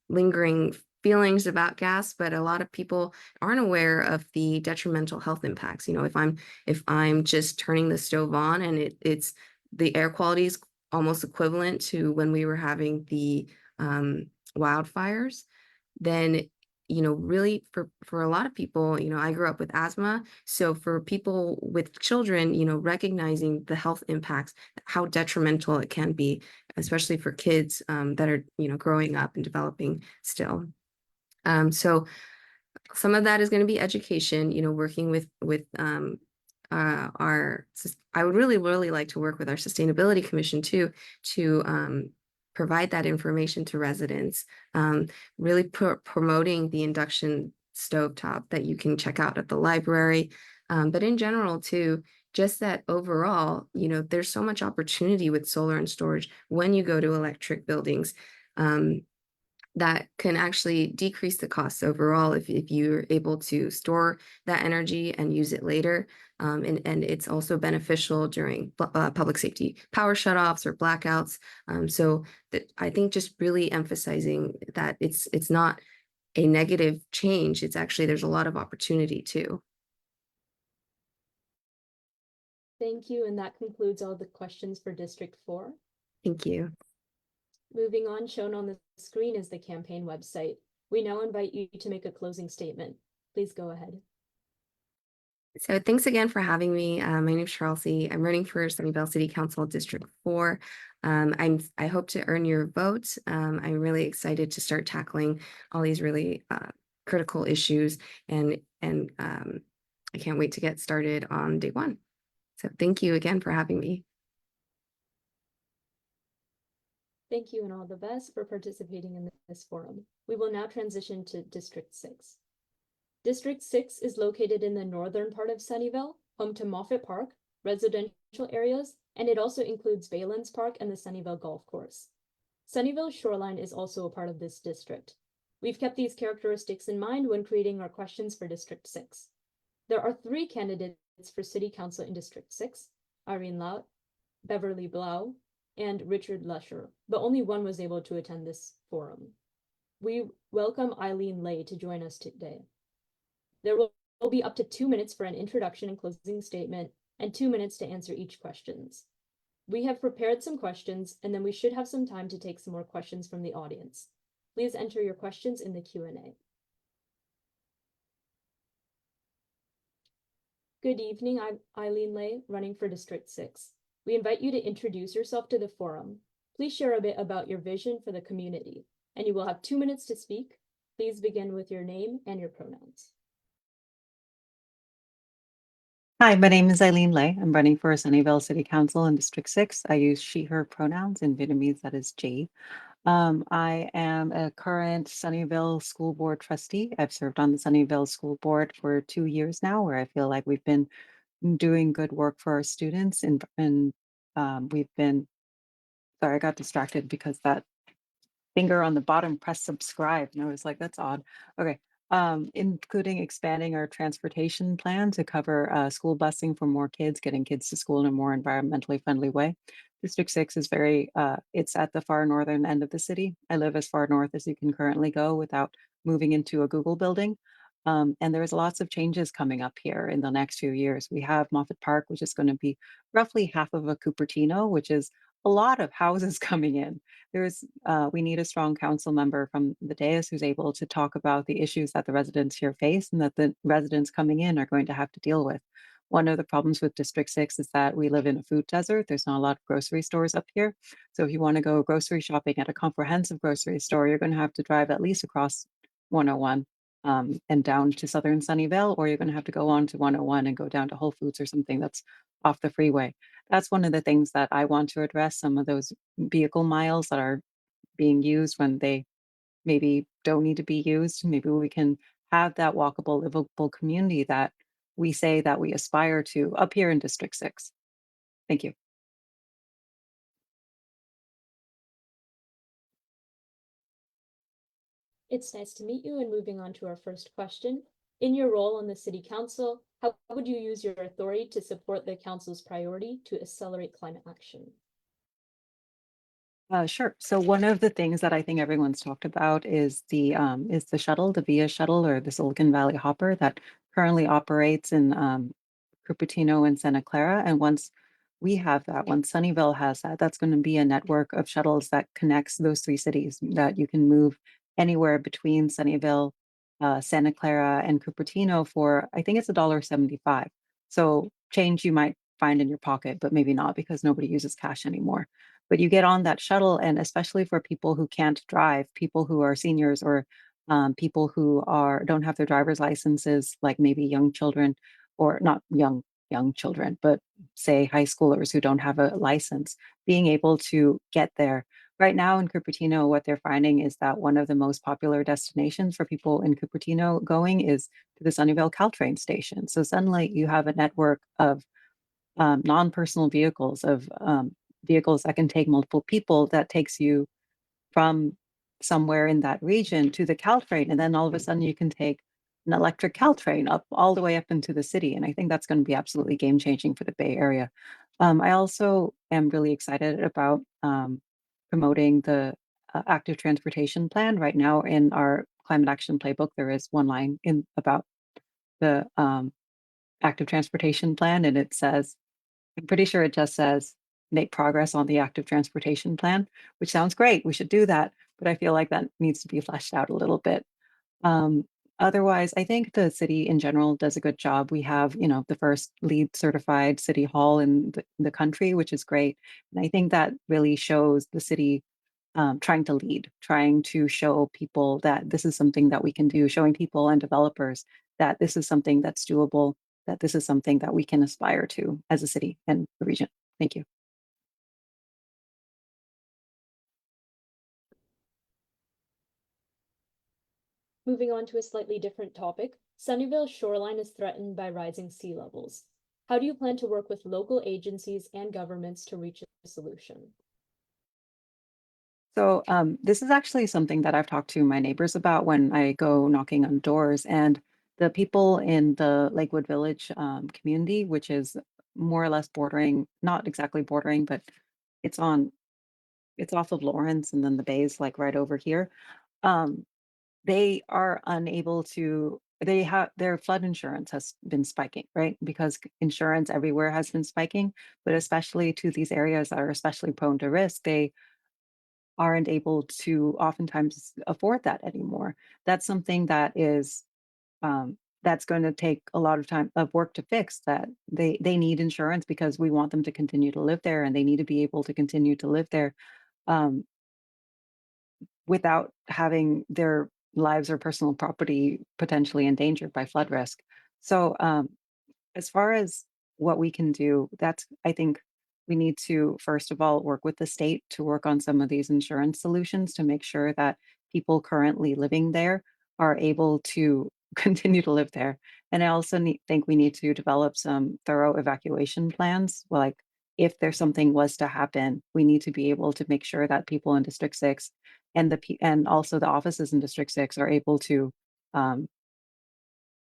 lingering feelings about gas, but a lot of people aren't aware of the detrimental health impacts. If I'm just turning the stove on and it's the air quality is almost equivalent to when we were having the wildfires, then really for a lot of people, I grew up with asthma. So for people with children, recognizing the health impacts, how detrimental it can be, especially for kids that are, growing up and developing still. So some of that is going to be education, working with I would really like to work with our sustainability commission too, to provide that information to residents, really promoting the induction stovetop that you can check out at the library. But in general too, just that overall, there's so much opportunity with solar and storage when you go to electric buildings. That can actually decrease the costs overall if you're able to store that energy and use it later. And it's also beneficial during public safety power shutoffs or blackouts. So I think just really emphasizing that it's not a negative change. It's actually, there's a lot of opportunity too. Thank you, and that concludes all the questions for District 4. Thank you. Moving on, shown on the screen is the campaign website. We now invite you to make a closing statement. Please go ahead. So thanks again for having me. My name is Charlsie. I'm running for Sunnyvale City Council District 4. I hope to earn your vote. I'm really excited to start tackling all these really critical issues, and I can't wait to get started on day one. So thank you again for having me. Thank you and all the best for participating in this forum. We will now transition to District 6. District 6 is located in the northern part of Sunnyvale, home to Moffett Park, residential areas, and it also includes Valens Park and the Sunnyvale Golf Course. Sunnyvale Shoreline is also a part of this district. We've kept these characteristics in mind when creating our questions for District 6. There are 3 candidates for City Council in District 6, Eileen Laut, Beverly Blau, and Richard Lusher, but only one was able to attend this forum. We welcome Eileen Lay to join us today. There will be up to 2 minutes for an introduction and closing statement, and 2 minutes to answer each questions. We have prepared some questions, and then we should have some time to take some more questions from the audience. Please enter your questions in the Q&A. Good evening, I'm Eileen Lay, running for District 6. We invite you to introduce yourself to the forum. Please share a bit about your vision for the community, and you will have 2 minutes to speak. Please begin with your name and your pronouns. Hi, my name is Eileen Lay. I'm running for Sunnyvale City Council in District 6. I use she, her pronouns. In Vietnamese, that is J. I am a current Sunnyvale School Board trustee. I've served on the Sunnyvale School Board for 2 years now, where I feel like we've been doing good work for our students, and we've been, sorry, I got distracted because that finger on the bottom pressed subscribe, and I was like, that's odd. Okay. Including expanding our transportation plan to cover school busing for more kids, getting kids to school in a more environmentally friendly way. District 6 is it's at the far northern end of the city. I live as far north as you can currently go without moving into a Google building. And there's lots of changes coming up here in the next few years. We have Moffett Park, which is going to be roughly half of a Cupertino, which is a lot of houses coming in. We need a strong council member from the dais who's able to talk about the issues that the residents here face and that the residents coming in are going to have to deal with. One of the problems with District 6 is that we live in a food desert. There's not a lot of grocery stores up here. So if you want to go grocery shopping at a comprehensive grocery store, you're going to have to drive at least across 101 and down to southern Sunnyvale, or you're going to have to go on to 101 and go down to Whole Foods or something that's off the freeway. That's one of the things that I want to address, some of those vehicle miles that are being used when they maybe don't need to be used. Maybe we can have that walkable, livable community that we say that we aspire to up here in District 6. Thank you. It's nice to meet you, and moving on to our first question. In your role on the City Council, how would you use your authority to support the Council's priority to accelerate climate action? Sure. So one of the things that I think everyone's talked about is the shuttle, the VIA shuttle, or the Silicon Valley Hopper that currently operates in Cupertino and Santa Clara. And once we have that, once Sunnyvale has that, that's going to be a network of shuttles that connects those 3 cities that you can move anywhere between Sunnyvale Santa Clara and Cupertino for, I think it's $1.75. So change you might find in your pocket, but maybe not because nobody uses cash anymore. But you get on that shuttle, and especially for people who can't drive, people who are seniors, or people who don't have their driver's licenses, like maybe young children, or not young children, but say high schoolers who don't have a license, being able to get there. Right now in Cupertino, what they're finding is that one of the most popular destinations for people in Cupertino going is to the Sunnyvale Caltrain station. So suddenly you have a network of non-personal vehicles, of vehicles that can take multiple people, that takes you from somewhere in that region to the Caltrain. And then all of a sudden you can take an electric Caltrain up all the way up into the city. And I think that's going to be absolutely game changing for the Bay Area. I also am really excited about promoting the active transportation plan. Right now in our climate action playbook, there is one line in about the active transportation plan, and it says, I'm pretty sure it just says, make progress on the active transportation plan, which sounds great. We should do that. But I feel like that needs to be fleshed out a little bit. Um, Otherwise, I think the city in general does a good job. We have, the first LEED certified city hall in the country, which is great. And I think that really shows the city trying to lead, trying to show people that this is something that we can do, showing people and developers that this is something that's doable, that this is something that we can aspire to as a city and the region. Thank you. Moving on to a slightly different topic, Sunnyvale's shoreline is threatened by rising sea levels. How do you plan to work with local agencies and governments to reach a solution? So this is actually something that I've talked to my neighbors about when I go knocking on doors, and the people in the Lakewood Village community, which is more or less bordering, not exactly bordering, but it's off of Lawrence, and then the bay is like right over here. They are unable to, their flood insurance has been spiking, right? Because insurance everywhere has been spiking, but especially to these areas that are especially prone to risk, they aren't able to oftentimes afford that anymore. That's something that is that's going to take a lot of time of work to fix. That they need insurance because we want them to continue to live there, and they need to be able to continue to live there um, without having their lives or personal property potentially endangered by flood risk. So as far as what we can do, I think we need to, first of all, work with the state to work on some of these insurance solutions to make sure that people currently living there are able to continue to live there. And I also think we need to develop some thorough evacuation plans. Like, if there's something was to happen, we need to be able to make sure that people in District 6 and also the offices in District 6 are able to um,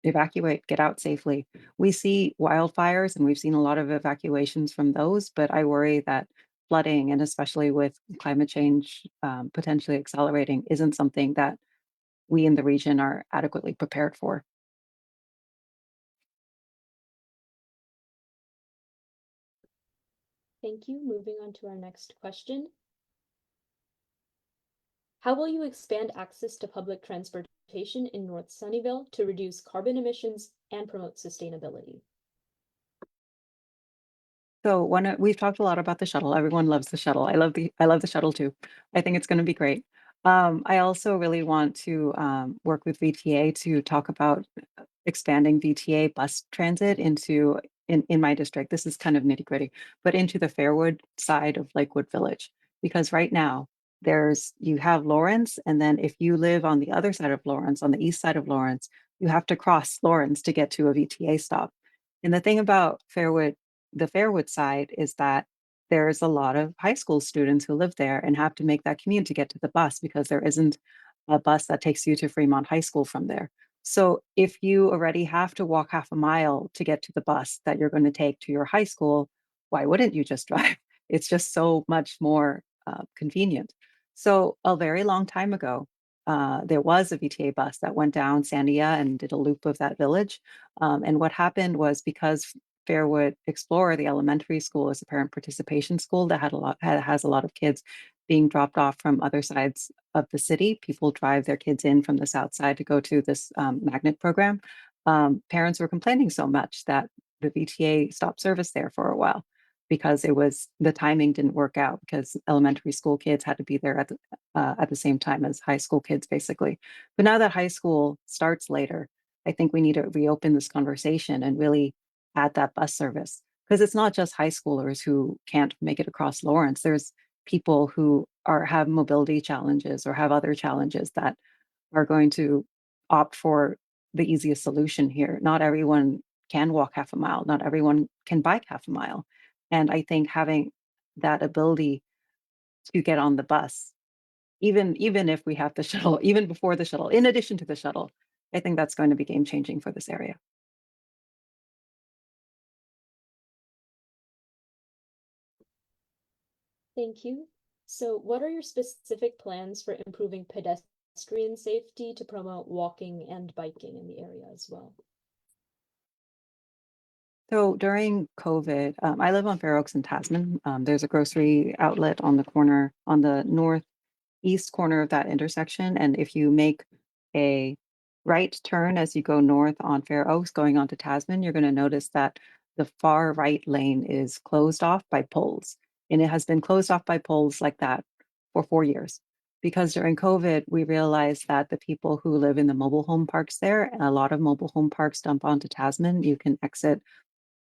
evacuate, get out safely. We see wildfires, and we've seen a lot of evacuations from those, but I worry that flooding, and especially with climate change potentially accelerating, isn't something that we in the region are adequately prepared for. Thank you. Moving on to our next question. How will you expand access to public transportation in North Sunnyvale to reduce carbon emissions and promote sustainability? So we've talked a lot about the shuttle. Everyone loves the shuttle. I love the shuttle too. I think it's going to be great. I also really want to work with VTA to talk about expanding VTA bus transit into in my district. This is kind of nitty gritty, but into the Fairwood side of Lakewood Village, because right now you have Lawrence, and then if you live on the other side of Lawrence, on the east side of Lawrence, you have to cross Lawrence to get to a VTA stop. And the thing about the Fairwood side is that there's a lot of high school students who live there and have to make that commute to get to the bus because there isn't a bus that takes you to Fremont High School from there. So if you already have to walk half a mile to get to the bus that you're going to take to your high school, why wouldn't you just drive? It's just so much more convenient. So a very long time ago, there was a VTA bus that went down Sandia and did a loop of that village. And what happened was, because Fairwood Explorer, the elementary school, is a parent participation school that has a lot of kids, being dropped off from other sides of the city. People drive their kids in from the south side to go to this magnet program. Parents were complaining so much that the VTA stopped service there for a while because the timing didn't work out because elementary school kids had to be there at the same time as high school kids, basically. But now that high school starts later, I think we need to reopen this conversation and really add that bus service, because it's not just high schoolers who can't make it across Lawrence. There's people who have mobility challenges or have other challenges that are going to opt for the easiest solution here. Not everyone can walk half a mile. Not everyone can bike half a mile. And I think having that ability to get on the bus, even if we have the shuttle, even before the shuttle, in addition to the shuttle, I think that's going to be game changing for this area. Thank you. So what are your specific plans for improving pedestrian safety to promote walking and biking in the area as well? So during COVID, I live on Fair Oaks in Tasman. There's a grocery outlet on the northeast corner of that intersection. And if you make a right turn as you go north on Fair Oaks going onto Tasman, you're going to notice that the far right lane is closed off by poles. And it has been closed off by poles like that for 4 years. Because during COVID, we realized that the people who live in the mobile home parks there, and a lot of mobile home parks dump onto Tasman, you can exit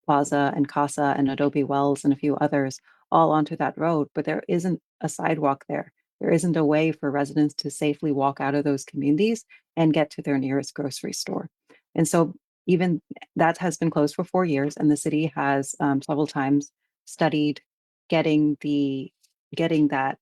Plaza and Casa and Adobe Wells and a few others all onto that road, but there isn't a sidewalk there. There isn't a way for residents to safely walk out of those communities and get to their nearest grocery store. And so even that has been closed for 4 years, and the city has several times studied getting that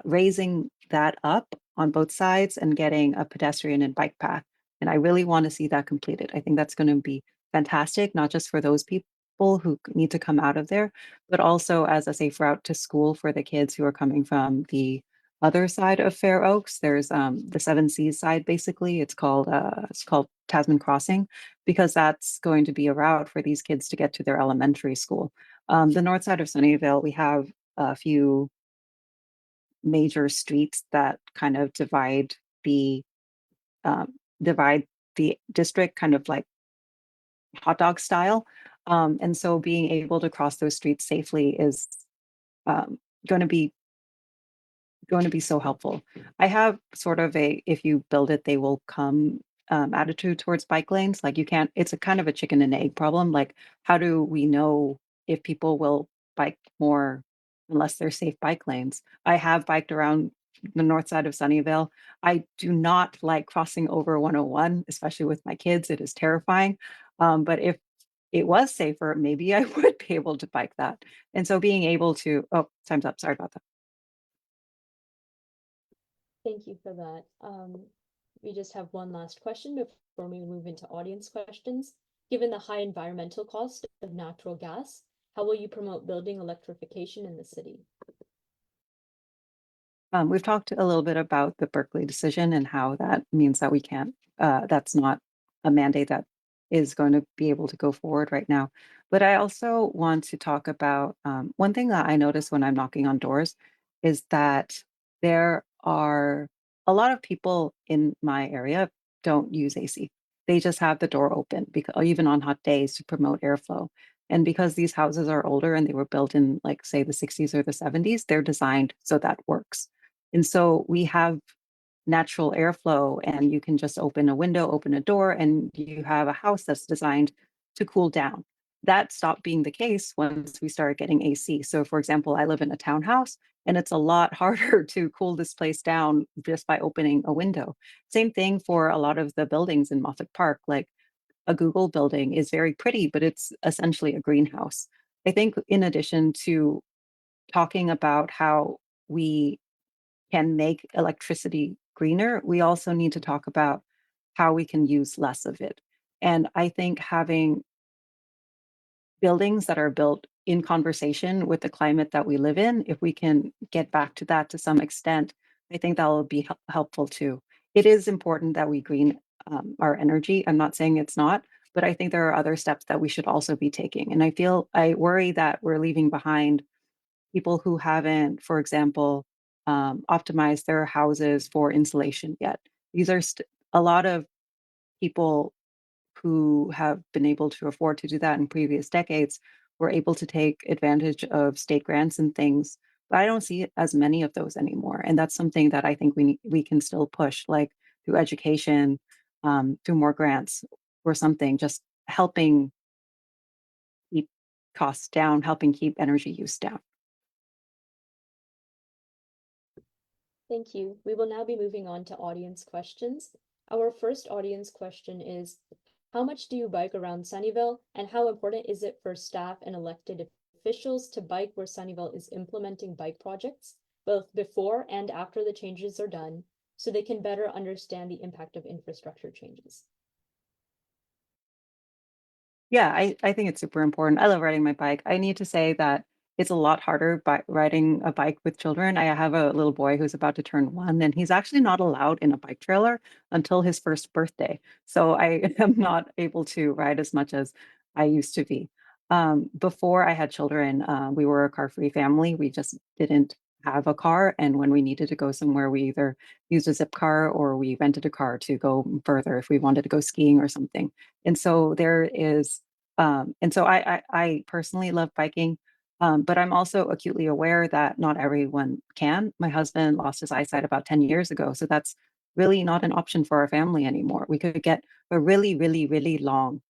raising that up on both sides and getting a pedestrian and bike path. And I really want to see that completed. I think that's going to be fantastic, not just for those people who need to come out of there, but also as a safe route to school for the kids who are coming from the other side of Fair Oaks. There's the Seven Seas side, basically. It's called Tasman Crossing, because that's going to be a route for these kids to get to their elementary school. The north side of Sunnyvale, we have a few major streets that kind of divide the district, kind of like hot dog style. And so being able to cross those streets safely is going to be so helpful. I have sort of if you build it, they will come attitude towards bike lanes. Like it's a kind of a chicken and egg problem. Like, how do we know if people will bike more unless they're safe bike lanes? I have biked around the north side of Sunnyvale. I do not like crossing over 101, especially with my kids. It is terrifying. But if it was safer, maybe I would be able to bike that. And so being able to, oh, time's up. Sorry about that. Thank you for that. We just have one last question before we move into audience questions. Given the high environmental cost of natural gas, how will you promote building electrification in the city? We've talked a little bit about the Berkeley decision and how that means that we can't, that's not a mandate that is going to be able to go forward right now. But I also want to talk about one thing that I notice when I'm knocking on doors is that there are a lot of people in my area don't use AC. They just have the door open, because even on hot days, to promote airflow. And because these houses are older and they were built in, like, say, the 60s or the 70s, they're designed so that works. And so we have natural airflow, and you can just open a window, open a door, and you have a house that's designed to cool down. That stopped being the case once we started getting AC. So for example, I live in a townhouse, and it's a lot harder to cool this place down just by opening a window. Same thing for a lot of the buildings in Moffett Park. Like, a Google building is very pretty, but it's essentially a greenhouse. I think in addition to talking about how we can make electricity greener, we also need to talk about how we can use less of it. And I think having buildings that are built in conversation with the climate that we live in, if we can get back to that to some extent, I think that will be helpful too. It is important that we green our energy. I'm not saying it's not, but I think there are other steps that we should also be taking. And I worry that we're leaving behind people who haven't, for example, optimized their houses for insulation yet. These are a lot of people who have been able to afford to do that in previous decades were able to take advantage of state grants and things. But I don't see as many of those anymore. And that's something that I think we can still push, like through education, through more grants or something, just helping keep costs down, helping keep energy use down. Thank you. We will now be moving on to audience questions. Our first audience question is, how much do you bike around Sunnyvale, and how important is it for staff and elected officials to bike where Sunnyvale is implementing bike projects, both before and after the changes are done, so they can better understand the impact of infrastructure changes? Yeah, I think it's super important. I love riding my bike. I need to say that it's a lot harder by riding a bike with children. I have a little boy who's about to turn 1, and he's actually not allowed in a bike trailer until his first birthday. So I am not able to ride as much as I used to be. Before I had children, we were a car-free family. We just didn't have a car, and when we needed to go somewhere, we either used a zip car or we rented a car to go further if we wanted to go skiing or something. And so there is, and so I personally love biking, but I'm also acutely aware that not everyone can. My husband lost his eyesight about 10 years ago, so that's really not an option for our family anymore. We could get a really, really, really long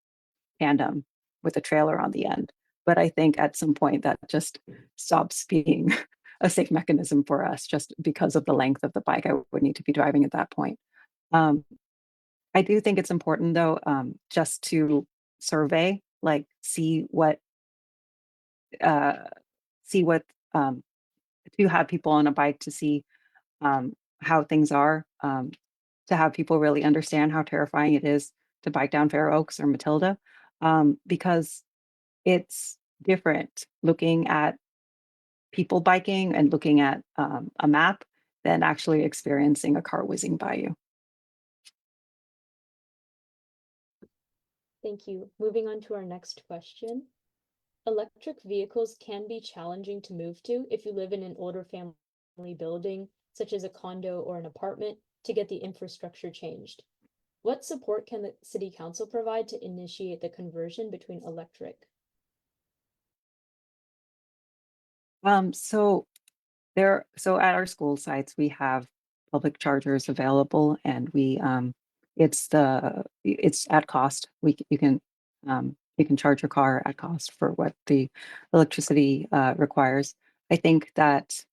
tandem with a trailer on the end, but I think at some point that just stops being a safe mechanism for us just because of the length of the bike I would need to be driving at that point. Um, I do think it's important though, just to survey, like uh, see what, to have people on a bike to see how things are, to have people really understand how terrifying it is to bike down Fair Oaks or Matilda, because it's different looking at people biking and looking at a map than actually experiencing a car whizzing by you. Thank you. Moving on to our next question. Electric vehicles can be challenging to move to if you live in an older family building, such as a condo or an apartment, to get the infrastructure changed. What support can the city council provide to initiate the conversion between electric? So at our school sites, we have public chargers available, and it's at cost. You can charge your car at cost for what the electricity requires. I think that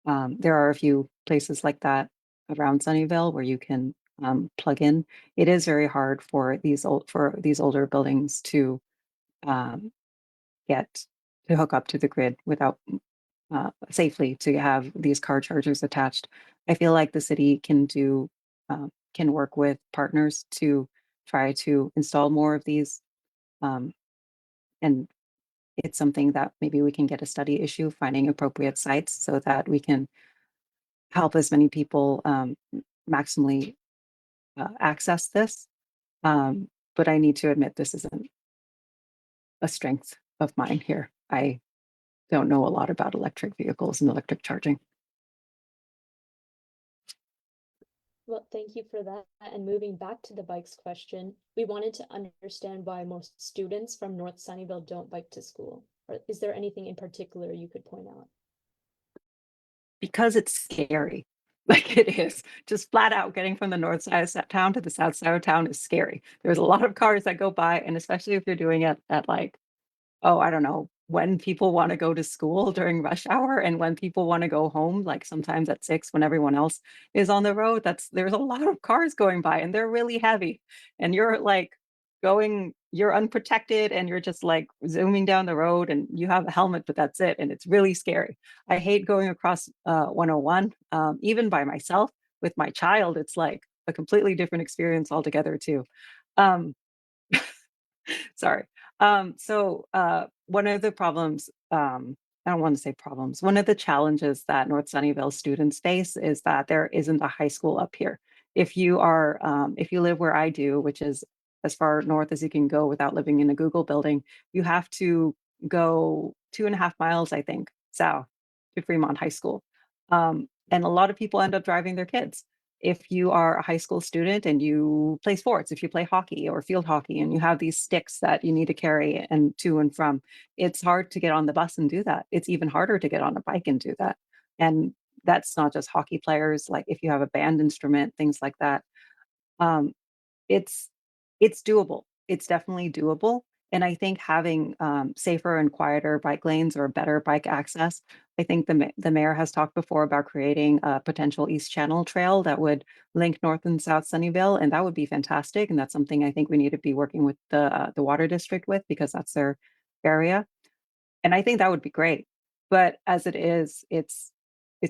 there are a few places like that around Sunnyvale where you can plug in. It is very hard for these older buildings to get to hook up to the grid without safely, to have these car chargers attached. I feel like the city can work with partners to try to install more of these. Um, and it's something that maybe we can get a study issue, finding appropriate sites so that we can help as many people maximally access this. But I need to admit, this isn't a strength of mine here. I don't know a lot about electric vehicles and electric charging. Well, thank you for that. And moving back to the bikes question, we wanted to understand why most students from North Sunnyvale don't bike to school. Or is there anything in particular you could point out? Because it's scary. Like, it is just flat out getting from the north side of town to the south side of town is scary. There's a lot of cars that go by, and especially if you're doing it at like, oh, I don't know, when people want to go to school during rush hour and when people want to go home, like sometimes at 6 when everyone else is on the road, there's a lot of cars going by and they're really heavy. And you're like you're unprotected and you're just like zooming down the road and you have a helmet, but that's it. And it's really scary. I hate going across 101, even by myself with my child. It's like a completely different experience altogether too. Um, Sorry. One of the problems, I don't want to say problems, one of the challenges that North Sunnyvale students face is that there isn't a high school up here. If you live where I do, which is as far north as you can go without living in a Google building, you have to go 2.5 miles, I think, south to Fremont High School. And a lot of people end up driving their kids. If you are a high school student and you play sports, if you play hockey or field hockey and you have these sticks that you need to carry and to and from, it's hard to get on the bus and do that. It's even harder to get on a bike and do that. And that's not just hockey players, like if you have a band instrument, things like that. Um, it's it's doable. It's definitely doable. And I think having safer and quieter bike lanes or better bike access, I think the mayor has talked before about creating a potential East Channel trail that would link North and South Sunnyvale, and that would be fantastic. And that's something I think we need to be working with the water district with, because that's their area. And I think that would be great. But as it is, it's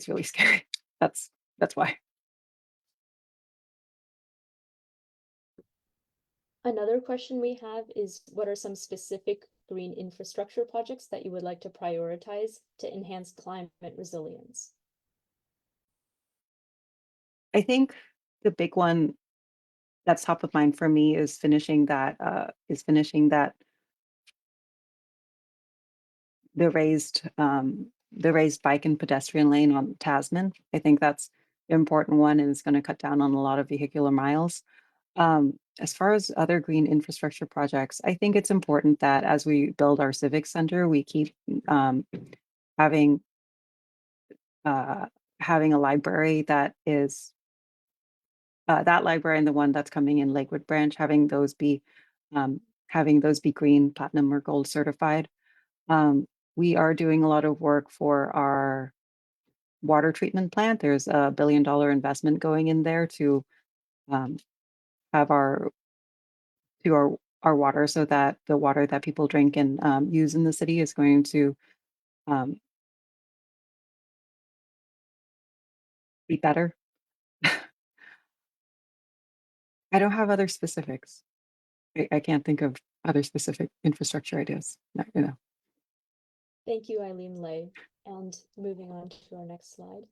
really scary. That's why. Another question we have is, what are some specific green infrastructure projects that you would like to prioritize to enhance climate resilience? I think the big one that's top of mind for me is finishing that the raised bike and pedestrian lane on Tasman. I think that's an important one, and it's going to cut down on a lot of vehicular miles. As far as other green infrastructure projects, I think it's important that as we build our civic center, we keep having having a library that is that library and the one that's coming in Lakewood Branch, having those be green, platinum, or gold certified. We are doing a lot of work for our water treatment plant. There's a $1 billion investment going in there to have our water, so that the water that people drink and use in the city is going to be better. I don't have other specifics. I can't think of other specific infrastructure ideas. No. Thank you, Eileen Lay. And moving on to our next slide.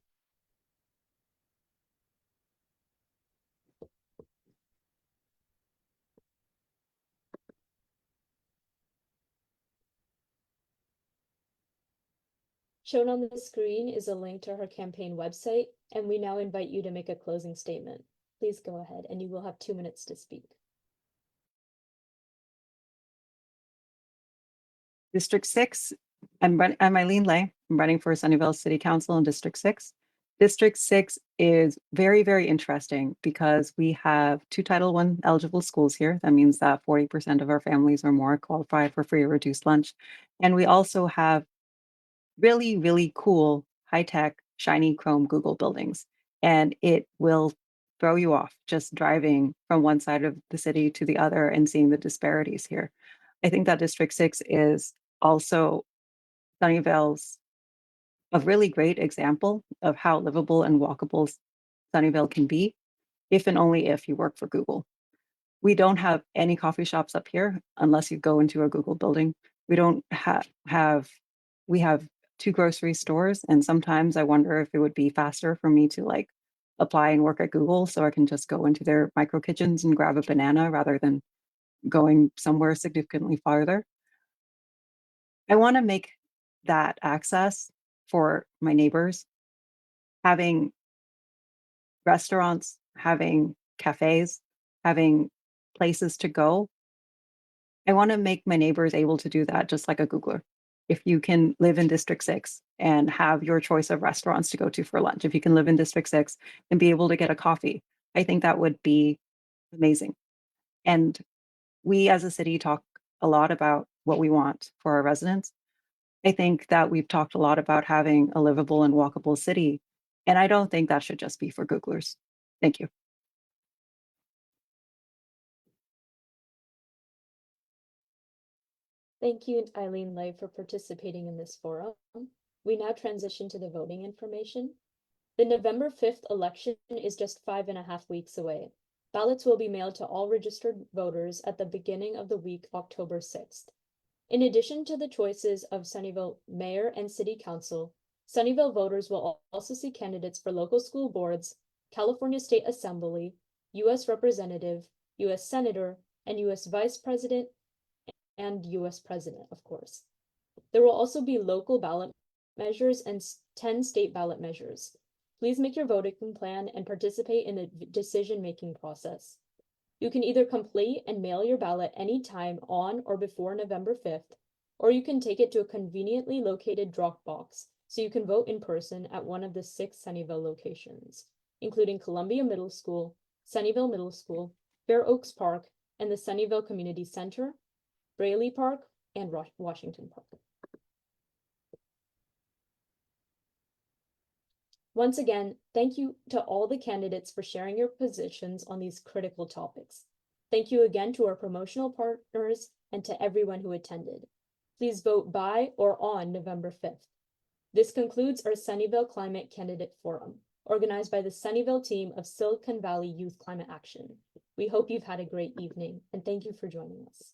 Shown on the screen is a link to her campaign website, and we now invite you to make a closing statement. Please go ahead, and you will have 2 minutes to speak. District 6, I'm Eileen Lay. I'm running for Sunnyvale City Council in District 6. District 6 is very, very interesting because we have 2 Title I eligible schools here. That means that 40% of our families or more qualify for free or reduced lunch. And we also have really, really cool, high-tech, shiny chrome Google buildings. And it will throw you off just driving from one side of the city to the other and seeing the disparities here. I think that District 6 is also Sunnyvale's a really great example of how livable and walkable Sunnyvale can be, if and only if you work for Google. We don't have any coffee shops up here unless you go into a Google building. We don't we have 2 grocery stores, and sometimes I wonder if it would be faster for me to like apply and work at Google so I can just go into their micro kitchens and grab a banana rather than going somewhere significantly farther. I want to make that access for my neighbors, having restaurants, having cafes, having places to go. I want to make my neighbors able to do that just like a Googler. If you can live in District 6 and have your choice of restaurants to go to for lunch, if you can live in District 6 and be able to get a coffee, I think that would be amazing. And we as a city talk a lot about what we want for our residents. I think that we've talked a lot about having a livable and walkable city, and I don't think that should just be for Googlers. Thank you. Thank you, Eileen Lay, for participating in this forum. We now transition to the voting information. The November 5th election is just 5.5 weeks away. Ballots will be mailed to all registered voters at the beginning of the week, October 6th. In addition to the choices of Sunnyvale Mayor and City Council, Sunnyvale voters will also see candidates for local school boards, California State Assembly, U.S. Representative, U.S. Senator, and U.S. Vice President, and U.S. President, of course. There will also be local ballot measures and 10 state ballot measures. Please make your voting plan and participate in the decision-making process. You can either complete and mail your ballot anytime on or before November 5th, or you can take it to a conveniently located drop box so you can vote in person at one of the 6 Sunnyvale locations, including Columbia Middle School, Sunnyvale Middle School, Fair Oaks Park, and the Sunnyvale Community Center, Braley Park, and Washington Park. Once again, thank you to all the candidates for sharing your positions on these critical topics. Thank you again to our promotional partners and to everyone who attended. Please vote by or on November 5th. This concludes our Sunnyvale Climate Candidate Forum, organized by the Sunnyvale team of Silicon Valley Youth Climate Action. We hope you've had a great evening, and thank you for joining us.